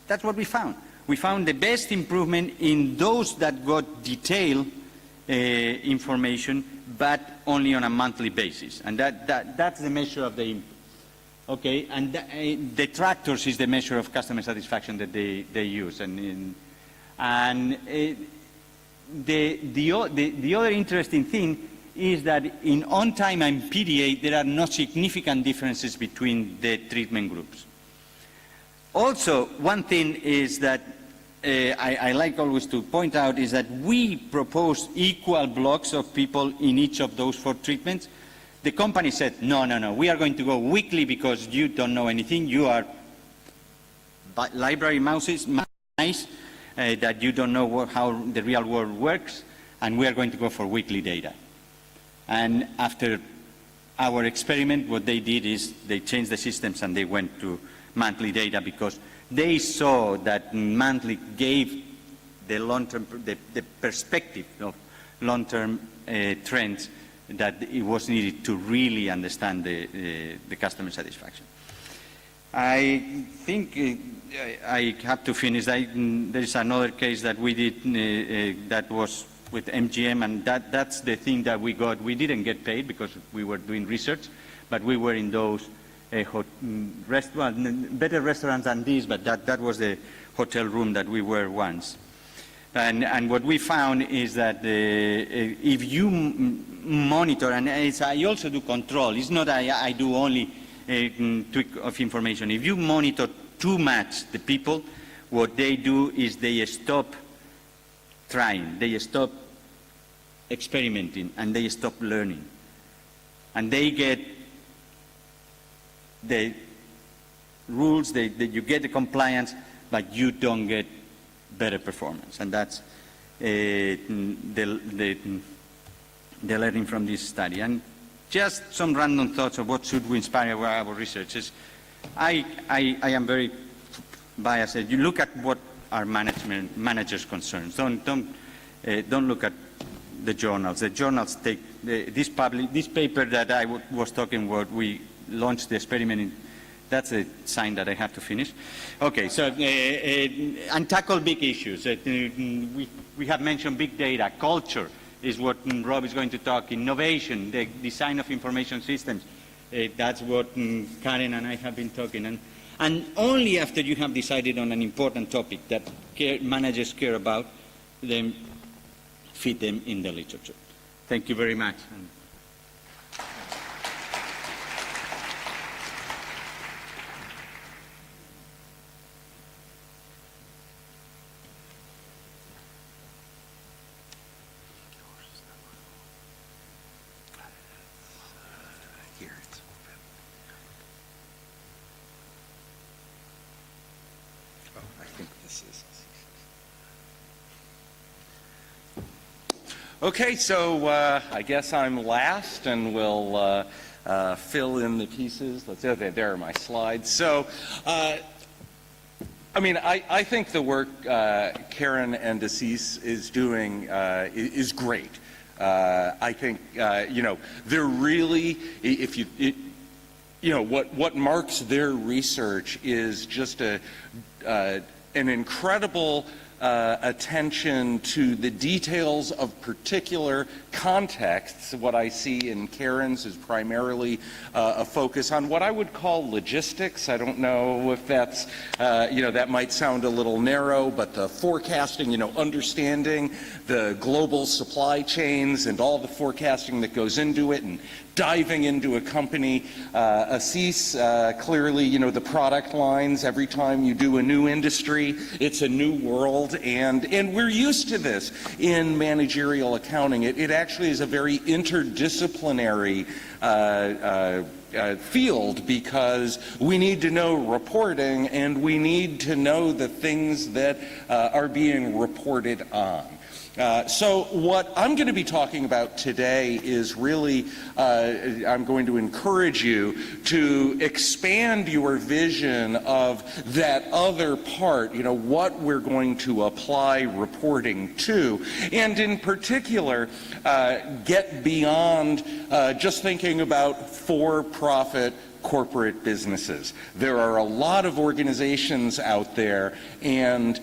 that's what we found. We found the best improvement in those that got detailed information, but only on a monthly basis. And that's the measure of the input. Okay, and detractors is the measure of customer satisfaction that they use. And the other interesting thing is that in on-time and PDA there are no significant differences between the treatment groups. Also, one thing is that I like always to point out is that we propose equal blocks of people in each of those 4 treatments. The company said, no, we are going to go weekly because you don't know anything. You are library mice that you don't know how the real world works, and we are going to go for weekly data. And after our experiment, what they did is they changed the systems and they went to monthly data, because they saw that monthly gave the long-term, the perspective of long-term trends that it was needed to really understand the customer satisfaction. I think I have to finish. There is another case that we did that was with MGM, and that's the thing that we got. We didn't get paid because we were doing research, but we were in those better restaurants than this, but that was the hotel room that we were once. And what we found is that if you monitor, and I also do control, it's not I do only tweak of information. If you monitor too much the people, what they do is they stop trying, they stop experimenting, and they stop learning. And they get the rules, you get the compliance, but you don't get better performance. And that's the learning from this study. And just some random thoughts of what should we inspire our research is, I am very biased. You look at what are managers' concerns. Don't look at the journals. The journals take this paper that I was talking about. We launched the experiment in. That's a sign that I have to finish. Okay, so and tackle big issues. We have mentioned big data, culture is what Rob is going to talk. Innovation, the design of information systems. That's what Karen and I have been talking. And only after you have decided on an important topic that managers care about, then fit them in the literature. Thank you very much.
Okay, so I guess I'm last, and we'll fill in the pieces. There are my slides. So, I mean, I think the work Karen and Assis is doing is great. I think, you know, they're really, if you, you know, what marks their research is just an incredible attention to the details of particular contexts. What I see in Karen's is primarily a focus on what I would call logistics. I don't know if that's, you know, that might sound a little narrow, but the forecasting, you know, understanding the global supply chains and all the forecasting that goes into it, and diving into a company. Assis, clearly, you know, the product lines, every time you do a new industry, it's a new world, and we're used to this in managerial accounting. It actually is a very interdisciplinary field, because we need to know reporting, and we need to know the things that are being reported on. So what I'm going to be talking about today is really, I'm going to encourage you to expand your vision of that other part, you know, what we're going to apply reporting to, and in particular, get beyond just thinking about for-profit corporate businesses. There are a lot of organizations out there, and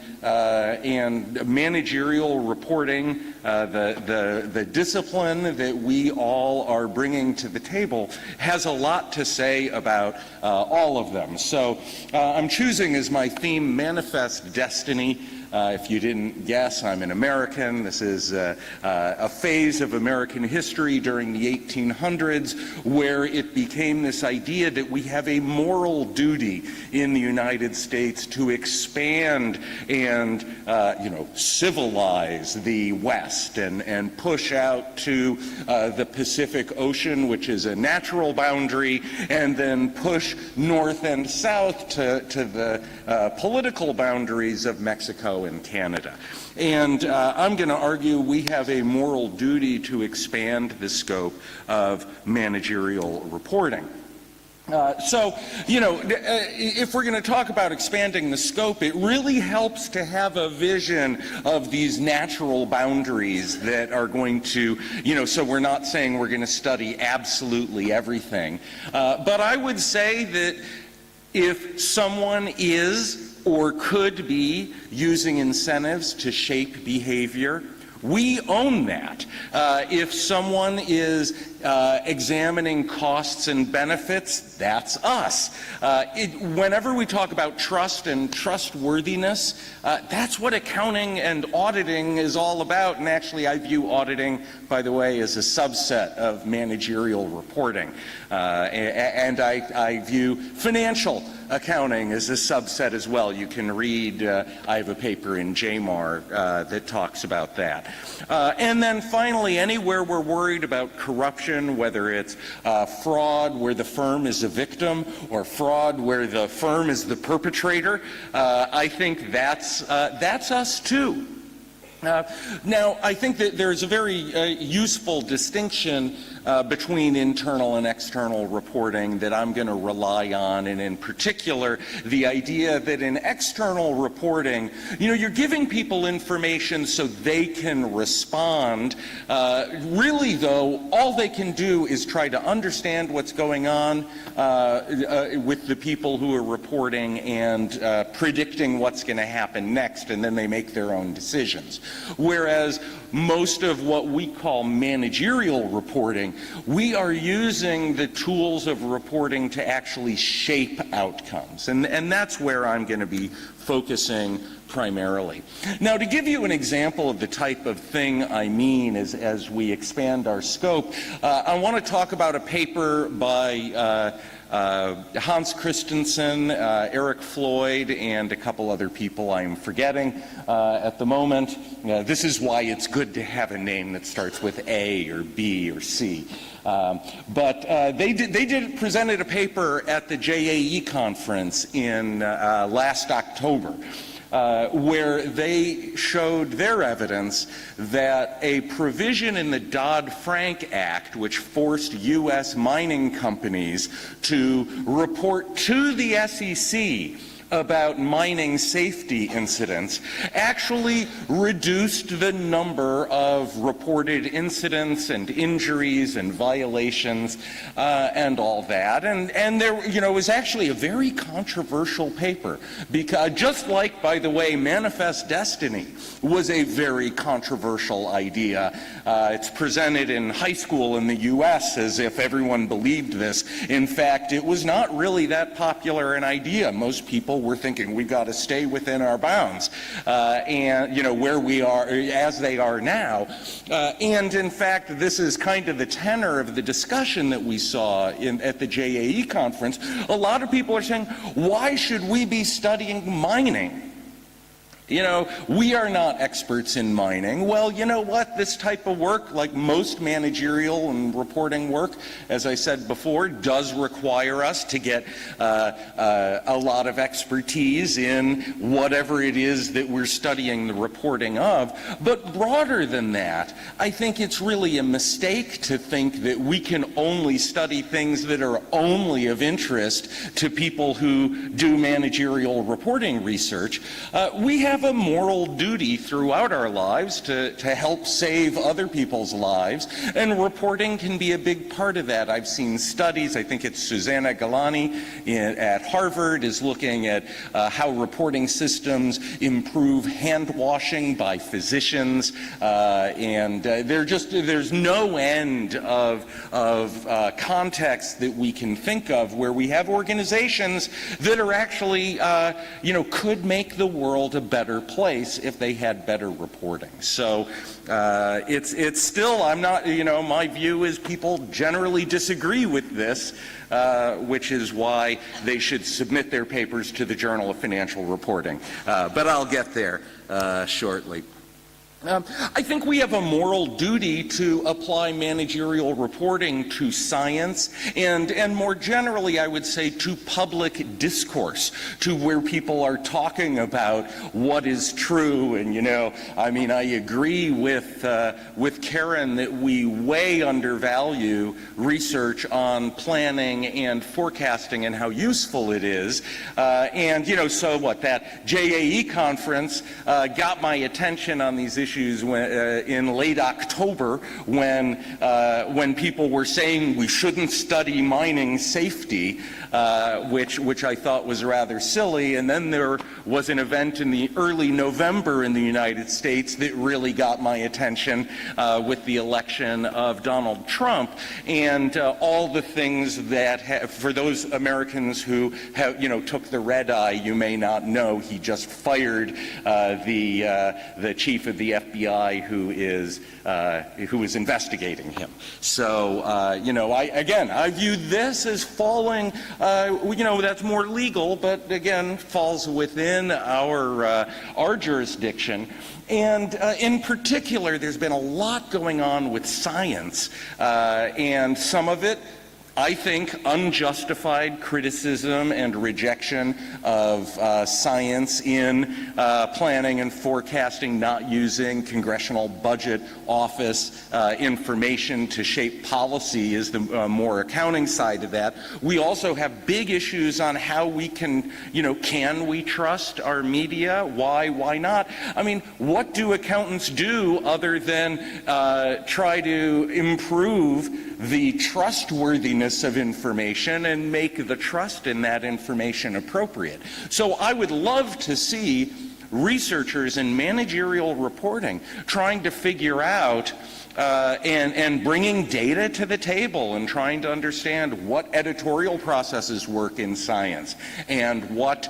managerial reporting, the discipline that we all are bringing to the table, has a lot to say about all of them. So I'm choosing as my theme Manifest Destiny. If you didn't guess, I'm an American. This is a phase of American history during the 1800s where it became this idea that we have a moral duty in the United States to expand and, you know, civilize the West and push out to the Pacific Ocean, which is a natural boundary, and then push north and south to the political boundaries of Mexico and Canada. And I'm going to argue we have a moral duty to expand the scope of managerial reporting. So, you know, if we're going to talk about expanding the scope, it really helps to have a vision of these natural boundaries that are going to, you know, so we're not saying we're going to study absolutely everything. But I would say that if someone is or could be using incentives to shape behavior, we own that. If someone is examining costs and benefits, that's us. Whenever we talk about trust and trustworthiness, that's what accounting and auditing is all about. And actually, I view auditing, by the way, as a subset of managerial reporting. And I view financial accounting as a subset as well. You can read, I have a paper in JMAR that talks about that. And then finally, anywhere we're worried about corruption, whether it's fraud where the firm is a victim or fraud where the firm is the perpetrator, I think that's us too. Now, I think that there's a very useful distinction between internal and external reporting that I'm going to rely on, and in particular, the idea that in external reporting, you're giving people information so they can respond. Really, though, all they can do is try to understand what's going on with the people who are reporting and predicting what's going to happen next, and then they make their own decisions. Whereas most of what we call managerial reporting, we are using the tools of reporting to actually shape outcomes. And that's where I'm going to be focusing primarily. Now, to give you an example of the type of thing I mean as we expand our scope, I want to talk about a paper by Hans Christensen, Eric Floyd, and a couple other people I'm forgetting at the moment. This is why it's good to have a name that starts with A or B or C. But they presented a paper at the JAE conference in last October. Where they showed their evidence that a provision in the Dodd-Frank Act, which forced U.S. mining companies to report to the SEC about mining safety incidents, actually reduced the number of reported incidents and injuries and violations and all that. And there, it was actually a very controversial paper, because just like, by the way, Manifest Destiny was a very controversial idea. It's presented in high school in the U.S. as if everyone believed this. In fact, it was not really that popular an idea. Most people were thinking we've got to stay within our bounds, and where we are as they are now. And in fact, this is kind of the tenor of the discussion that we saw at the JAE conference. A lot of people are saying, why should we be studying mining? We are not experts in mining. Well, you know what? This type of work, like most managerial and reporting work, as I said before, does require us to get a lot of expertise in whatever it is that we're studying the reporting of. But broader than that, I think it's really a mistake to think that we can only study things that are only of interest to people who do managerial reporting research. We have a moral duty throughout our lives to help save other people's lives, and reporting can be a big part of that. I've seen studies, I think it's Susanna Galani at Harvard is looking at how reporting systems improve hand washing by physicians, and there's no end of context that we can think of where we have organizations that are actually, could make the world a better place if they had better reporting. So it's still, I'm not, my view is people generally disagree with this, which is why they should submit their papers to the Journal of Financial Reporting. But I'll get there shortly. I think we have a moral duty to apply managerial reporting to science and more generally, I would say, to public discourse, to where people are talking about what is true. And, I agree with Karen that we way undervalue research on planning and forecasting and how useful it is. So what, that JAE conference got my attention on these issues in late October when people were saying we shouldn't study mining safety. which I thought was rather silly. And then there was an event in the early November in the United States that really got my attention with the election of Donald Trump and all the things that, for those Americans who have, took the red eye, you may not know he just fired the chief of the FBI who is investigating him. So, I view this as falling, that's more legal, but again, falls within our jurisdiction. And in particular, there's been a lot going on with science, and some of it, I think, unjustified criticism and rejection of science in planning and forecasting, not using Congressional Budget Office information to shape policy is the more accounting side of that. We also have big issues on how we can we trust our media? Why not? I mean, what do accountants do other than try to improve the trustworthiness of information and make the trust in that information appropriate? So I would love to see researchers in managerial reporting trying to figure out and bringing data to the table and trying to understand what editorial processes work in science and what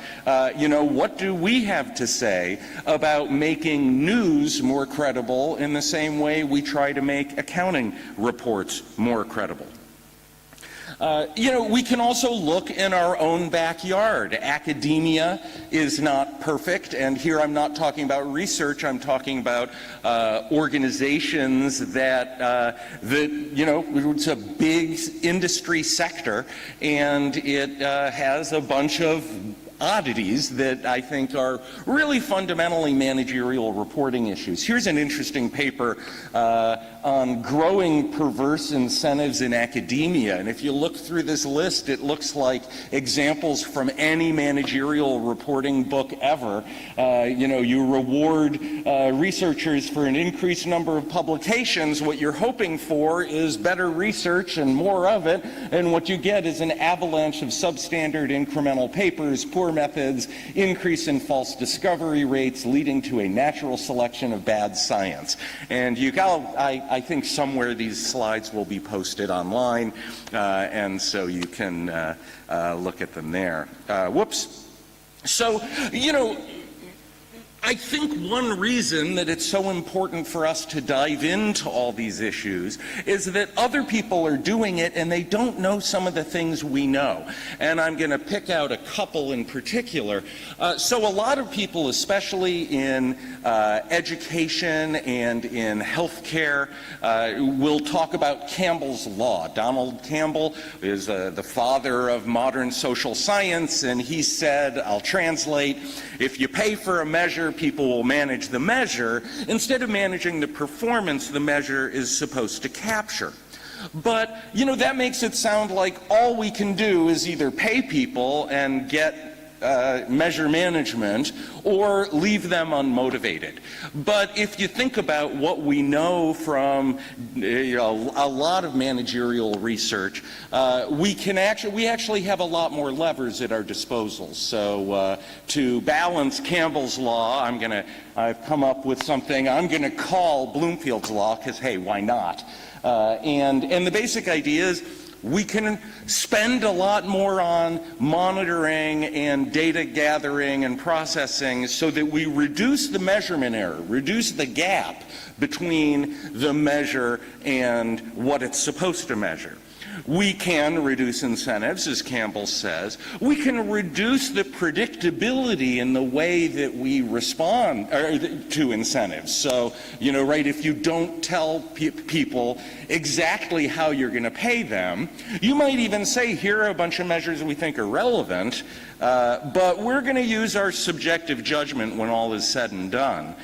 do we have to say about making news more credible in the same way we try to make accounting reports more credible. We can also look in our own backyard. Academia is not perfect, and here I'm not talking about research, I'm talking about organizations that it's a big industry sector, and it has a bunch of oddities that I think are really fundamentally managerial reporting issues. Here's an interesting paper on growing perverse incentives in academia, and if you look through this list, it looks like examples from any managerial reporting book ever. You reward researchers for an increased number of publications. What you're hoping for is better research and more of it, and what you get is an avalanche of substandard incremental papers, poor methods, increase in false discovery rates, leading to a natural selection of bad science. And I think somewhere these slides will be posted online, and so you can look at them there. So, I think one reason that it's so important for us to dive into all these issues is that other people are doing it and they don't know some of the things we know. And I'm going to pick out a couple in particular. So a lot of people, especially in education and in healthcare, will talk about Campbell's Law. Donald Campbell is the father of modern social science, and he said, I'll translate, if you pay for a measure, people will manage the measure. Instead of managing the performance the measure is supposed to capture. But, that makes it sound like all we can do is either pay people and get measure management or leave them unmotivated. But if you think about what we know from a lot of managerial research, we actually have a lot more levers at our disposal. So to balance Campbell's Law, I've come up with something I'm going to call Bloomfield's Law, because hey, why not? And the basic idea is we can spend a lot more on monitoring and data gathering and processing so that we reduce the measurement error, reduce the gap between the measure and what it's supposed to measure. We can reduce incentives, as Campbell says. We can reduce the predictability in the way that we respond to incentives. So, if you don't tell people exactly how you're going to pay them, you might even say, here are a bunch of measures we think are relevant, but we're going to use our subjective judgment when all is said and done.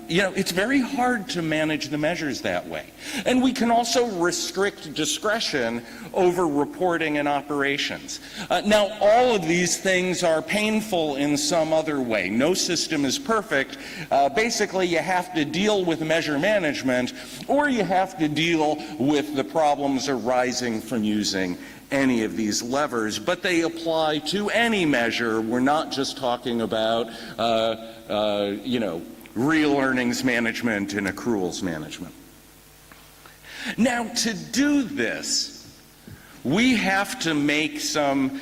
It's very hard to manage the measures that way. And we can also restrict discretion obsession over reporting and operations. Now, all of these things are painful in some other way. No system is perfect. Basically, you have to deal with measure management, or you have to deal with the problems arising from using any of these levers, but they apply to any measure. We're not just talking about, real earnings management and accruals management. Now, to do this, we have to make some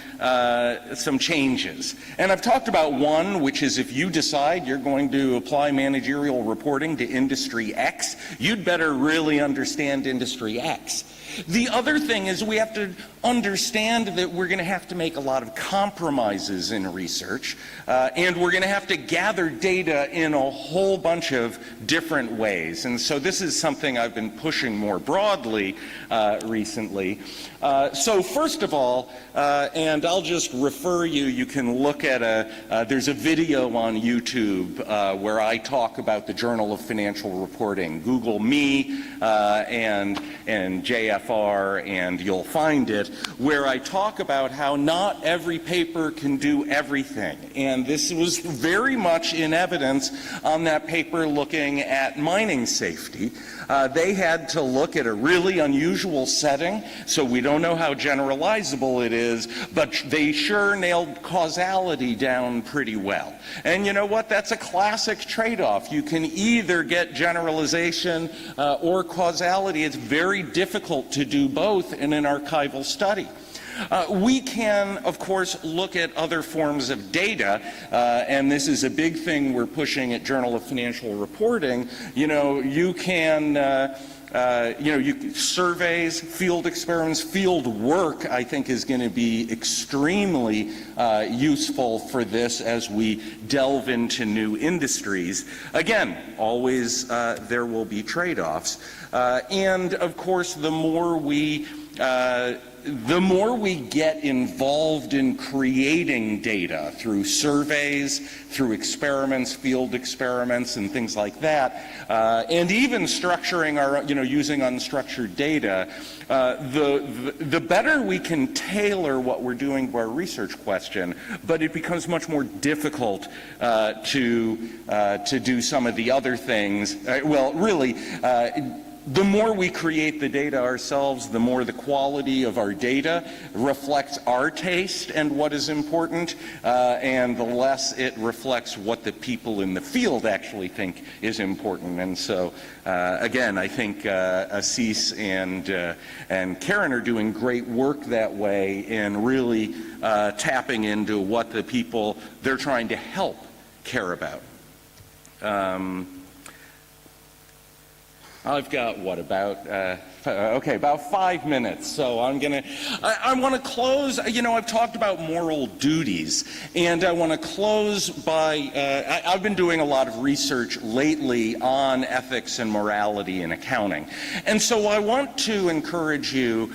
changes. And I've talked about one, which is if you decide you're going to apply managerial reporting to industry X, you'd better really understand industry X. The other thing is we have to understand that we're going to have to make a lot of compromises in research, and we're going to have to gather data in a whole bunch of different ways. And so this is something I've been pushing more broadly recently. So first of all, and I'll just refer you can look at there's a video on YouTube where I talk about the Journal of Financial Reporting. Google me and JFR and you'll find it, where I talk about how not every paper can do everything. And this was very much in evidence on that paper looking at mining safety. They had to look at a really unusual setting, so we don't know how generalizable it is, but they sure nailed causality down pretty well. And you know what? That's a classic trade-off. You can either get generalization or causality. It's very difficult to do both in an archival study. We can, of course, look at other forms of data, and this is a big thing we're pushing at Journal of Financial Reporting. You can surveys, field experiments, field work, I think, is going to be extremely useful for this as we delve into new industries. Again, always there will be trade-offs. And, of course, the more we get involved in creating data through surveys, through experiments, field experiments, and things like that, and even structuring our, using unstructured data, the better we can tailor what we're doing to our research question, but it becomes much more difficult to do some of the other things. The more we create the data ourselves, the more the quality of our data reflects our taste and what is important, and the less it reflects what the people in the field actually think is important. And so, again, I think Assis and Karen are doing great work that way in really tapping into what the people they're trying to help care about. I've got, about 5 minutes, so I want to close. I've talked about moral duties, and I want to close by, I've been doing a lot of research lately on ethics and morality in accounting. And so I want to encourage you,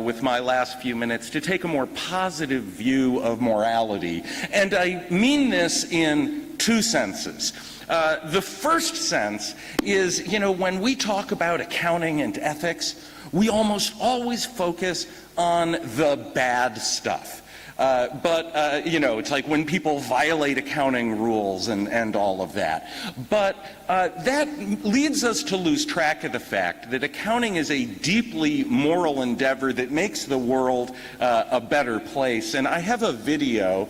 with my last few minutes, to take a more positive view of morality. And I mean this in two senses. The first sense is, when we talk about accounting and ethics, we almost always focus on the bad stuff. It's like when people violate accounting rules and all of that. But that leads us to lose track of the fact that accounting is a deeply moral endeavor that makes the world a better place. And I have a video,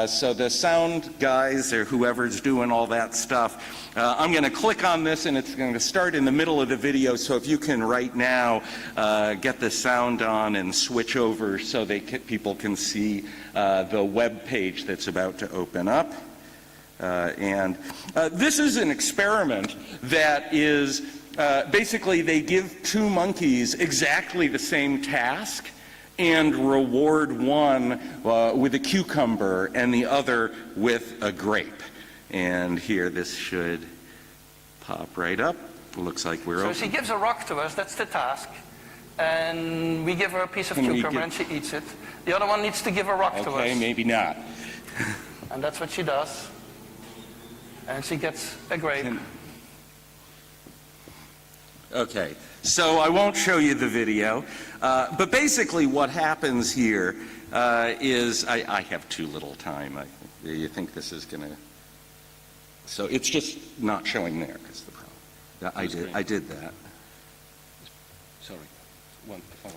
so the sound guys or whoever's doing all that stuff, I'm going to click on this and it's going to start in the middle of the video, so if you can right now get the sound on and switch over so people can see the web page that's about to open up. This is an experiment that is basically they give two monkeys exactly the same task and reward one with a cucumber and the other with a grape. And here, this should pop right up. Looks like we're open.
So she gives a rock to us, that's the task. And we give her a piece of cucumber and she eats it. The other one needs to give a rock to us.
Okay, maybe not.
And that's what she does. And she gets a grape.
Okay, so I won't show you the video, but basically what happens here is, I have too little time. You think this is going to, so it's just not showing there is the problem. Yeah, I did that.
Sorry. One phone.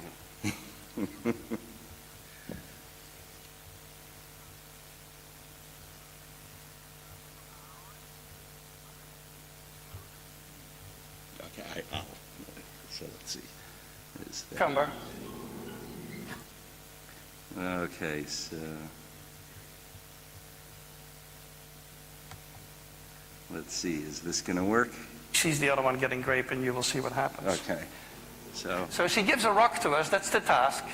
Okay, so let's see. Is that-
Cucumber.
Okay, so let's see, is this going to work?
She's the other one getting grape, and you will see what happens.
Okay, so,
So she gives a rock to us, that's the task.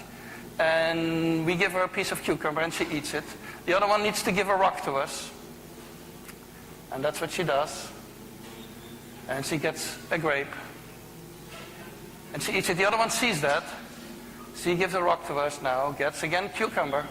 And we give her a piece of cucumber and she eats it. The other one needs to give a rock to us. And that's what she does. And she gets a grape. And she eats it. The other one sees that. She gives a rock to us now, gets again cucumber.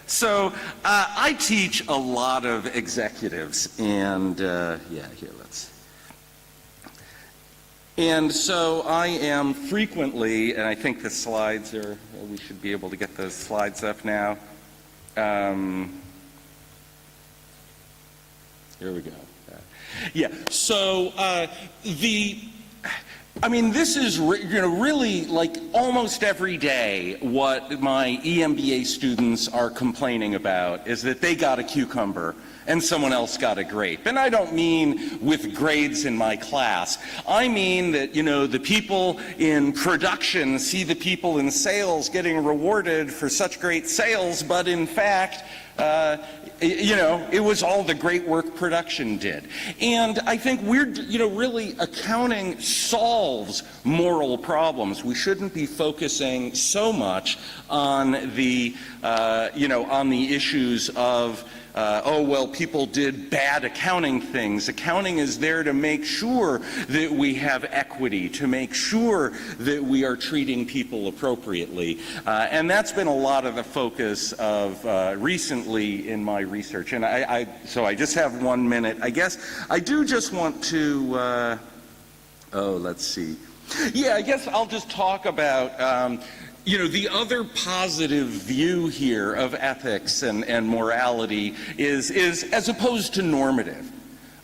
So I teach a lot of executives, and yeah, here, let's. And so I am frequently, and I think the slides are, we should be able to get those slides up now. Here we go. Yeah, so I mean, this is really like almost every day what my EMBA students are complaining about is that they got a cucumber and someone else got a grape. And I don't mean with grades in my class. I mean that, the people in production see the people in sales getting rewarded for such great sales, but in fact, it was all the great work production did. And I think we're, really accounting solves moral problems. We shouldn't be focusing so much on the, on the issues of, oh, well, people did bad accounting things. Accounting is there to make sure that we have equity, to make sure that we are treating people appropriately. And that's been a lot of the focus of recently in my research. And so I just have 1 minute. I guess I do just want to, let's see. Yeah, I guess I'll just talk about the other positive view here of ethics and morality is as opposed to normative.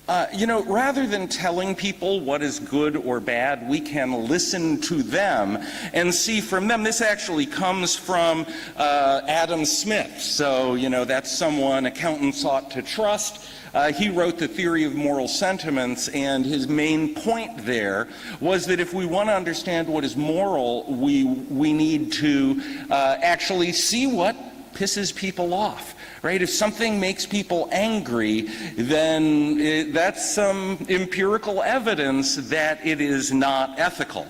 Rather than telling people what is good or bad, we can listen to them and see from them. This actually comes from Adam Smith. So, that's someone accountants ought to trust. He wrote The Theory of Moral Sentiments, and his main point there was that if we want to understand what is moral, we need to actually see what pisses people off, right? If something makes people angry, then that's some empirical evidence that it is not ethical.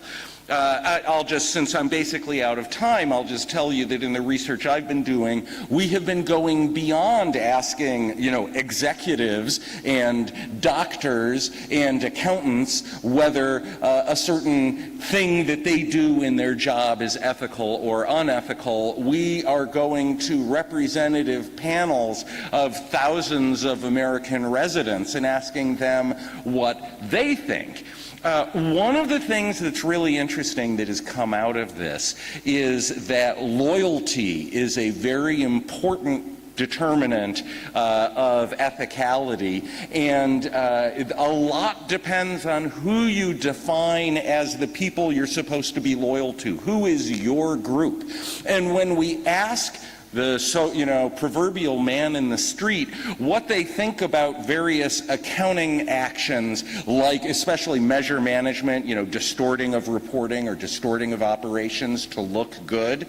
I'll just, since I'm basically out of time, I'll just tell you that in the research I've been doing, we have been going beyond asking, executives and doctors and accountants whether a certain thing that they do in their job is ethical or unethical. We are going to representative panels of thousands of American residents and asking them what they think. One of the things that's really interesting that has come out of this is that loyalty is a very important determinant of ethicality, and a lot depends on who you define as the people you're supposed to be loyal to. Who is your group? And when we ask the proverbial man in the street what they think about various accounting actions, like especially measure management, distorting of reporting or distorting of operations to look good,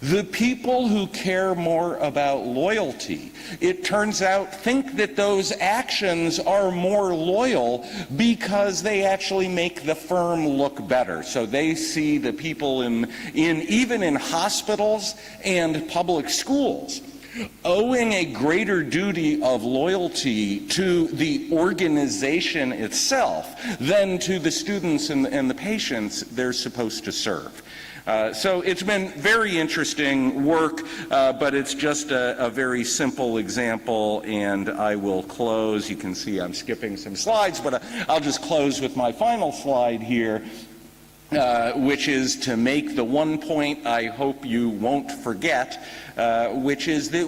the people who care more about loyalty, it turns out, think that those actions are more loyal because they actually make the firm look better. So they see the people even in hospitals and public schools owing a greater duty of loyalty to the organization itself than to the students and the patients they're supposed to serve. So it's been very interesting work, but it's just a very simple example, and I will close. You can see I'm skipping some slides, but I'll just close with my final slide here, which is to make the one point I hope you won't forget, which is that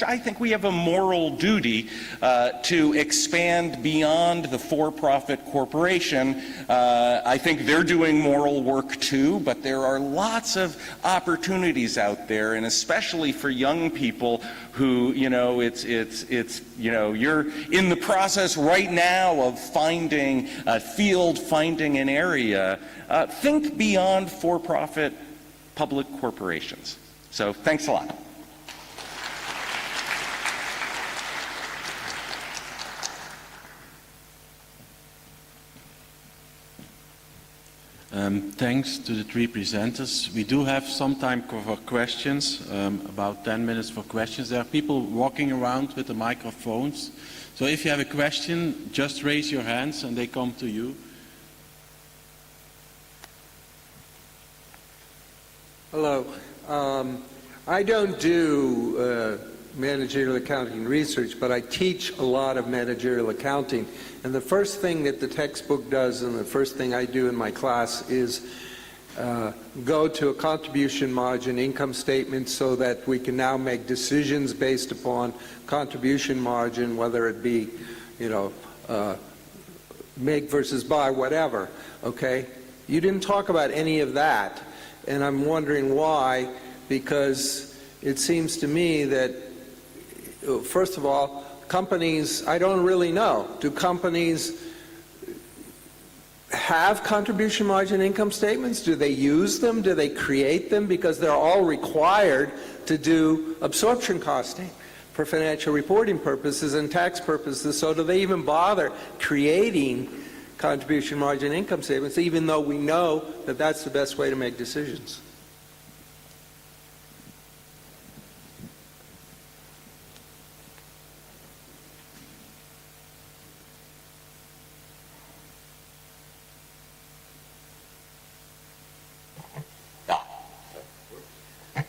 I think we have a moral duty to expand beyond the for-profit corporation. I think they're doing moral work too, but there are lots of opportunities out there, and especially for young people who, you're in the process right now of finding a field, finding an area. Think beyond for-profit public corporations. So thanks a lot.
Thanks to the three presenters. We do have some time for questions, about 10 minutes for questions. There are people walking around with the microphones. So if you have a question, just raise your hands and they come to you.
Hello. I don't do managerial accounting research, but I teach a lot of managerial accounting. And the first thing that the textbook does, and the first thing I do in my class, is go to a contribution margin income statement so that we can now make decisions based upon contribution margin, whether it be, make versus buy, whatever, okay? You didn't talk about any of that, and I'm wondering why, because it seems to me that, first of all, companies, I don't really know. Do companies have contribution margin income statements? Do they use them? Do they create them? Because they're all required to do absorption costing for financial reporting purposes and tax purposes. So do they even bother creating contribution margin income statements, even though we know that that's the best way to make decisions?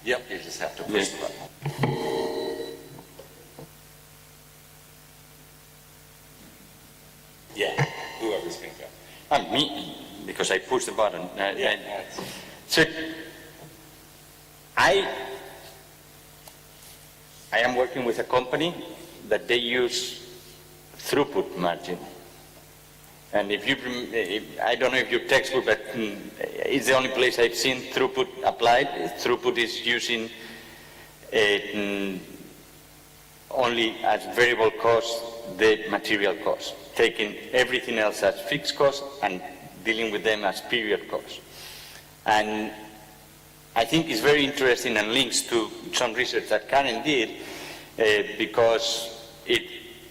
Yep, you just have to push the button.
Yeah, whoever's going to go. Me, because I pushed the button. So, I am working with a company that they use throughput margin. And I don't know if your textbook, but it's the only place I've seen throughput applied. Throughput is using only as variable cost the material cost, taking everything else as fixed cost and dealing with them as period cost. And I think it's very interesting and links to some research that Karen did because it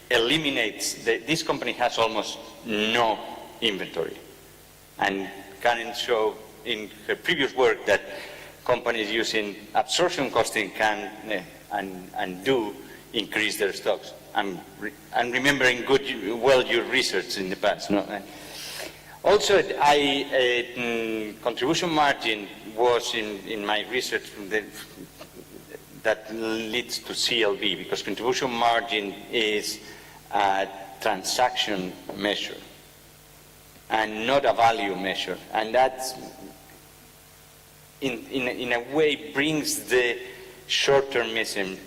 eliminates, this company has almost no inventory. And Karen showed in her previous work that companies using absorption costing can and do increase their stocks. I'm remembering well your research in the past. No? Also, contribution margin was in my research that leads to CLV, because contribution margin is a transaction measure and not a value measure, and that in a way brings the short-termism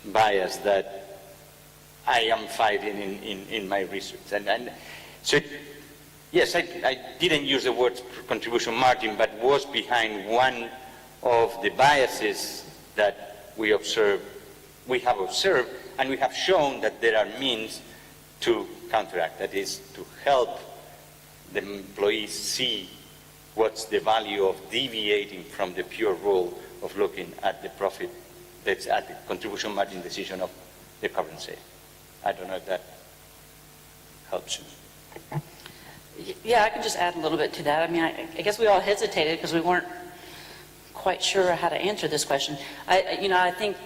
bias that I am fighting in my research. And so yes, I didn't use the word contribution margin, but was behind one of the biases that we have observed, and we have shown that there are means to counteract, that is, to help the employees see what's the value of deviating from the pure rule of looking at the profit, that's at the contribution margin decision of the current sale. I don't know if that helps you.
Yeah, I can just add a little bit to that. I mean, I guess we all hesitated because we weren't quite sure how to answer this question. I think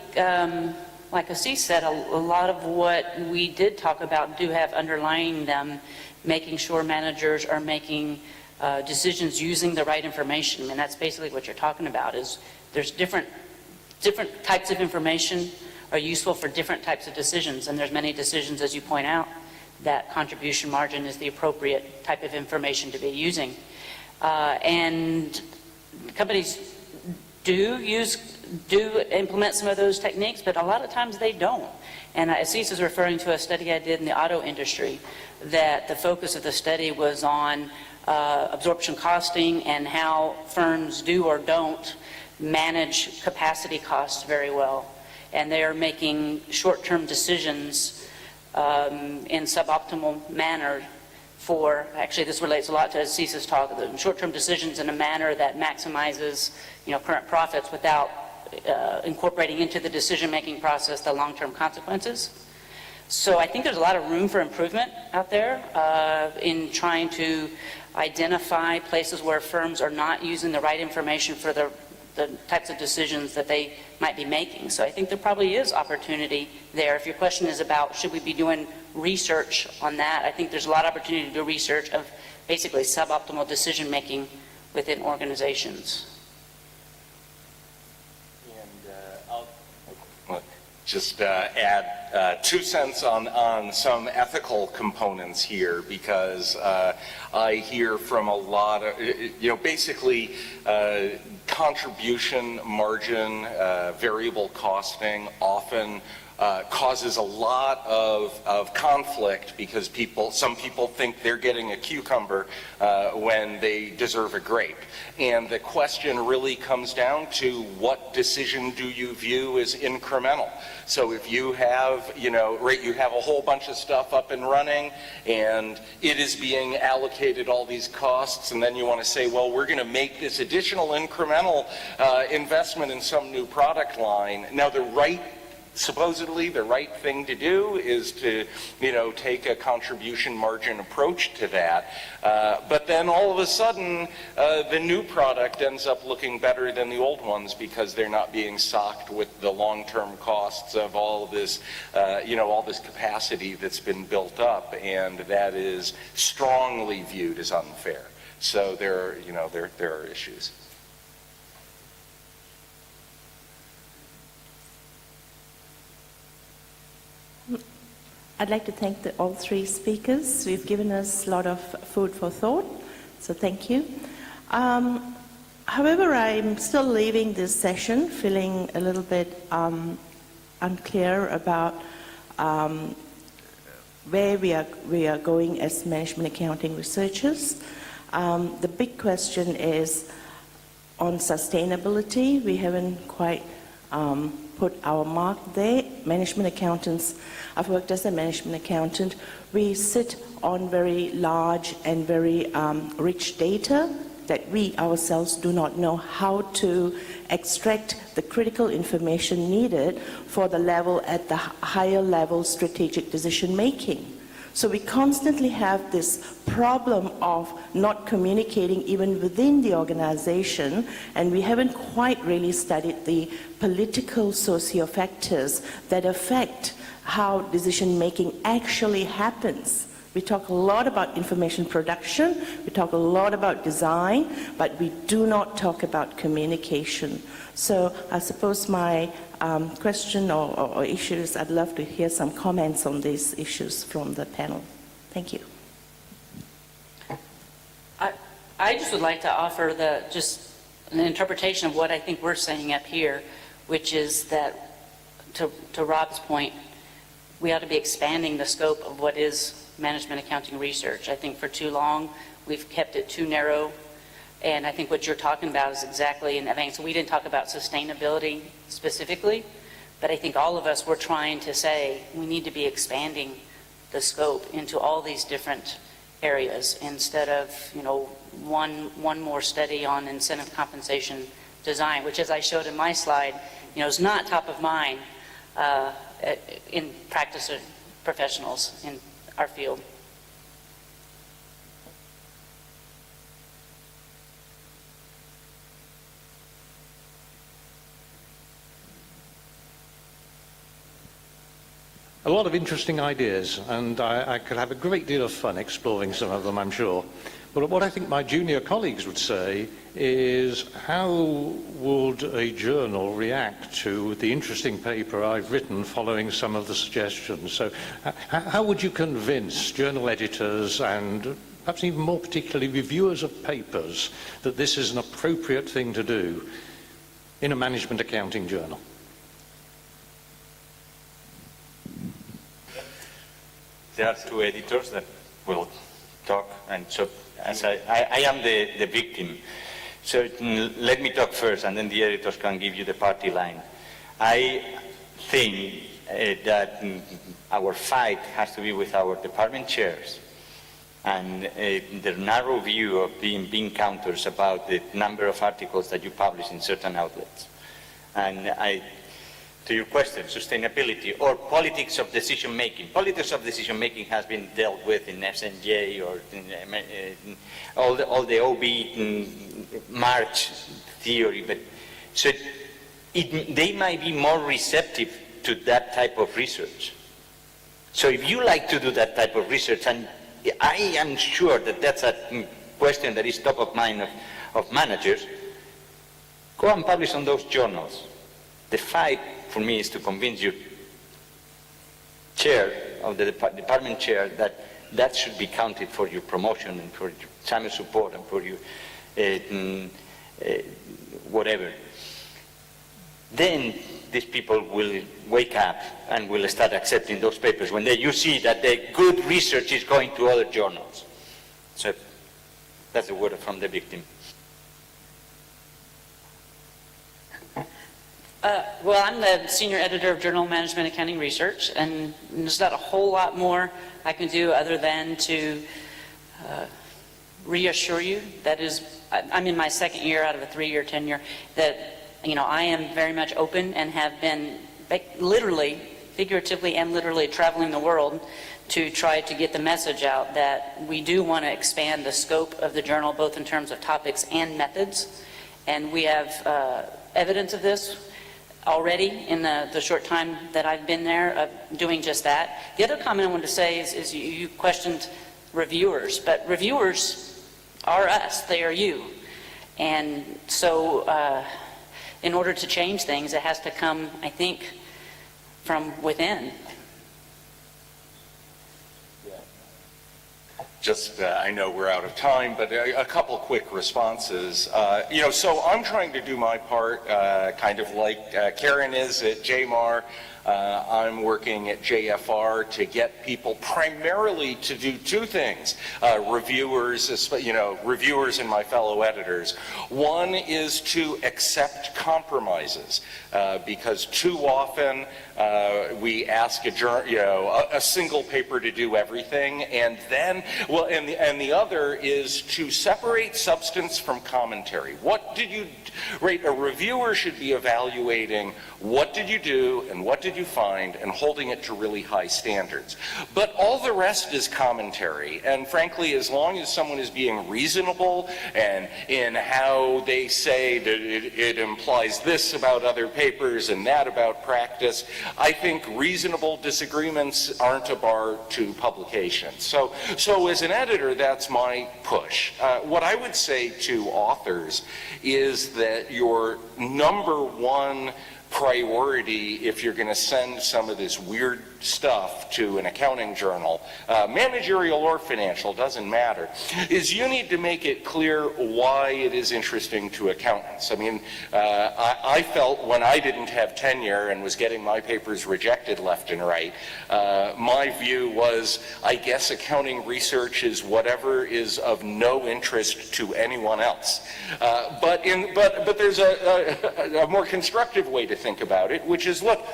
like Assis said, a lot of what we did talk about do have underlying them, making sure managers are making decisions using the right information. And that's basically what you're talking about, is there's different types of information are useful for different types of decisions. And there's many decisions, as you point out, that contribution margin is the appropriate type of information to be using. And companies do implement some of those techniques, but a lot of times they don't. And Assis is referring to a study I did in the auto industry, that the focus of the study was on absorption costing and how firms do or don't manage capacity costs very well. And they are making short-term decisions in suboptimal manner for, actually this relates a lot to Assis's talk, the short-term decisions in a manner that maximizes, current profits without incorporating into the decision-making process the long-term consequences. So I think there's a lot of room for improvement out there in trying to identify places where firms are not using the right information for the types of decisions that they might be making. So I think there probably is opportunity there. If your question is about should we be doing research on that, I think there's a lot of opportunity to do research of basically suboptimal decision making within organizations.
And I'll just add 2 cents on some ethical components here, because I hear from a lot of, basically contribution margin, variable costing often causes a lot of conflict, because some people think they're getting a cucumber when they deserve a grape. And the question really comes down to what decision do you view as incremental? So if you have, you have a whole bunch of stuff up and running and it is being allocated all these costs, and then you want to say, well, we're going to make this additional incremental investment in some new product line. Now, supposedly the right thing to do is to, take a contribution margin approach to that. But then all of a sudden, the new product ends up looking better than the old ones, because they're not being socked with the long-term costs of all of this, all this capacity that's been built up, and that is strongly viewed as unfair. So there are issues.
I'd like to thank all 3 speakers. We've given us a lot of food for thought, so thank you. However, I'm still leaving this session feeling a little bit unclear about where we are going as management accounting researchers. The big question is on sustainability. We haven't quite put our mark there. Management accountants, I've worked as a management accountant. We sit on very large and very rich data that we ourselves do not know how to extract the critical information needed for the level at the higher level strategic decision making. So we constantly have this problem of not communicating even within the organization, and we haven't quite really studied the political socio-factors that affect how decision making actually happens. We talk a lot about information production, we talk a lot about design, but we do not talk about communication. So I suppose my question or issues, I'd love to hear some comments on these issues from the panel. Thank you.
I just would like to offer just an interpretation of what I think we're saying up here, which is that, to Rob's point, we ought to be expanding the scope of what is management accounting research. I think for too long we've kept it too narrow, and I think what you're talking about is exactly in that vein. So we didn't talk about sustainability specifically, but I think all of us were trying to say we need to be expanding the scope into all these different areas instead of one more study on incentive compensation design, which, as I showed in my slide, is not top of mind in practice of professionals in our field.
a lot of interesting ideas, and I could have a great deal of fun exploring some of them, I'm sure. But what I think my junior colleagues would say is, how would a journal react to the interesting paper I've written following some of the suggestions? So how would you convince journal editors and perhaps even more particularly reviewers of papers that this is an appropriate thing to do in a management accounting journal?
There are two editors that will talk, and so as I am the victim. So let me talk first, and then the editors can give you the party line. I think that our fight has to be with our department chairs and their narrow view of being counters about the number of articles that you publish in certain outlets. And to your question, sustainability or politics of decision-making. Politics of decision-making has been dealt with in SNJ or in all the OB March theory, but so they might be more receptive to that type of research. So if you like to do that type of research, and I am sure that that's a question that is top of mind of managers, go and publish on those journals. The fight for me is to convince your chair of the department chair that that should be counted for your promotion and for your channel support and for your whatever. Then these people will wake up and will start accepting those papers when you see that the good research is going to other journals. So that's the word from the victim.
Well, I'm the senior editor of Journal Management Accounting Research, and there's not a whole lot more I can do other than to reassure you, that is, I'm in my second year out of a 3-year tenure, that, you know, I am very much open and have been literally, figuratively and literally traveling the world to try to get the message out that we do want to expand the scope of the journal, both in terms of topics and methods. And we have evidence of this already in the short time that I've been there of doing just that. The other comment I wanted to say is you questioned reviewers, but reviewers are us, they are you. And so in order to change things, it has to come, I think, from within.
Just, I know we're out of time, but a couple quick responses. So I'm trying to do my part, kind of like Karen is at JMAR. I'm working at JFR to get people primarily to do two things, reviewers and my fellow editors. One is to accept compromises, because too often we ask a single paper to do everything, and then, and the other is to separate substance from commentary. A reviewer should be evaluating what did you do and what did you find and holding it to really high standards. But all the rest is commentary, and frankly, as long as someone is being reasonable and in how they say that it implies this about other papers and that about practice, I think reasonable disagreements aren't a bar to publication. So as an editor, that's my push. What I would say to authors is that your number one priority, if you're going to send some of this weird stuff to an accounting journal, managerial or financial, doesn't matter, is you need to make it clear why it is interesting to accountants. I mean, I felt when I didn't have tenure and was getting my papers rejected left and right, my view was, I guess accounting research is whatever is of no interest to anyone else. But there's a more constructive way to think about it, which is, look,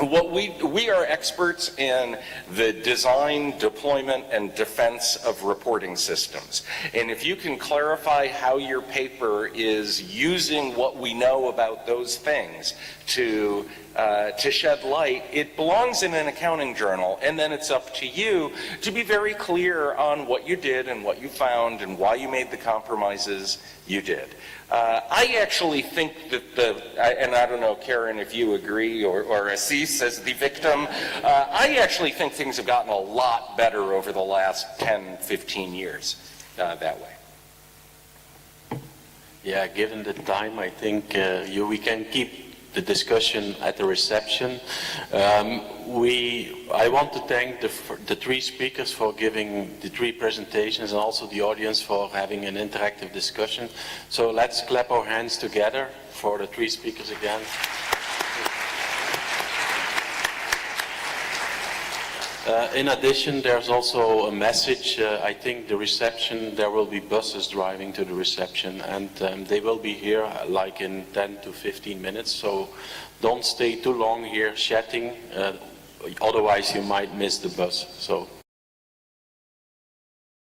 we are experts in the design, deployment, and defense of reporting systems. And if you can clarify how your paper is using what we know about those things to to shed light, it belongs in an accounting journal, and then it's up to you to be very clear on what you did and what you found and why you made the compromises you did. I actually think that and I don't know, Karen, if you agree, or Assis as the victim, I actually think things have gotten a lot better over the last 10, 15 years that way.
Yeah, given the time, I think we can keep the discussion at the reception. I want to thank the three speakers for giving the three presentations, and also the audience for having an interactive discussion. So let's clap our hands together for the three speakers again. In addition, there's also a message. I think the reception, there will be buses driving to the reception, and they will be here like in 10 to 15 minutes. So don't stay too long here chatting, otherwise you might miss the bus. So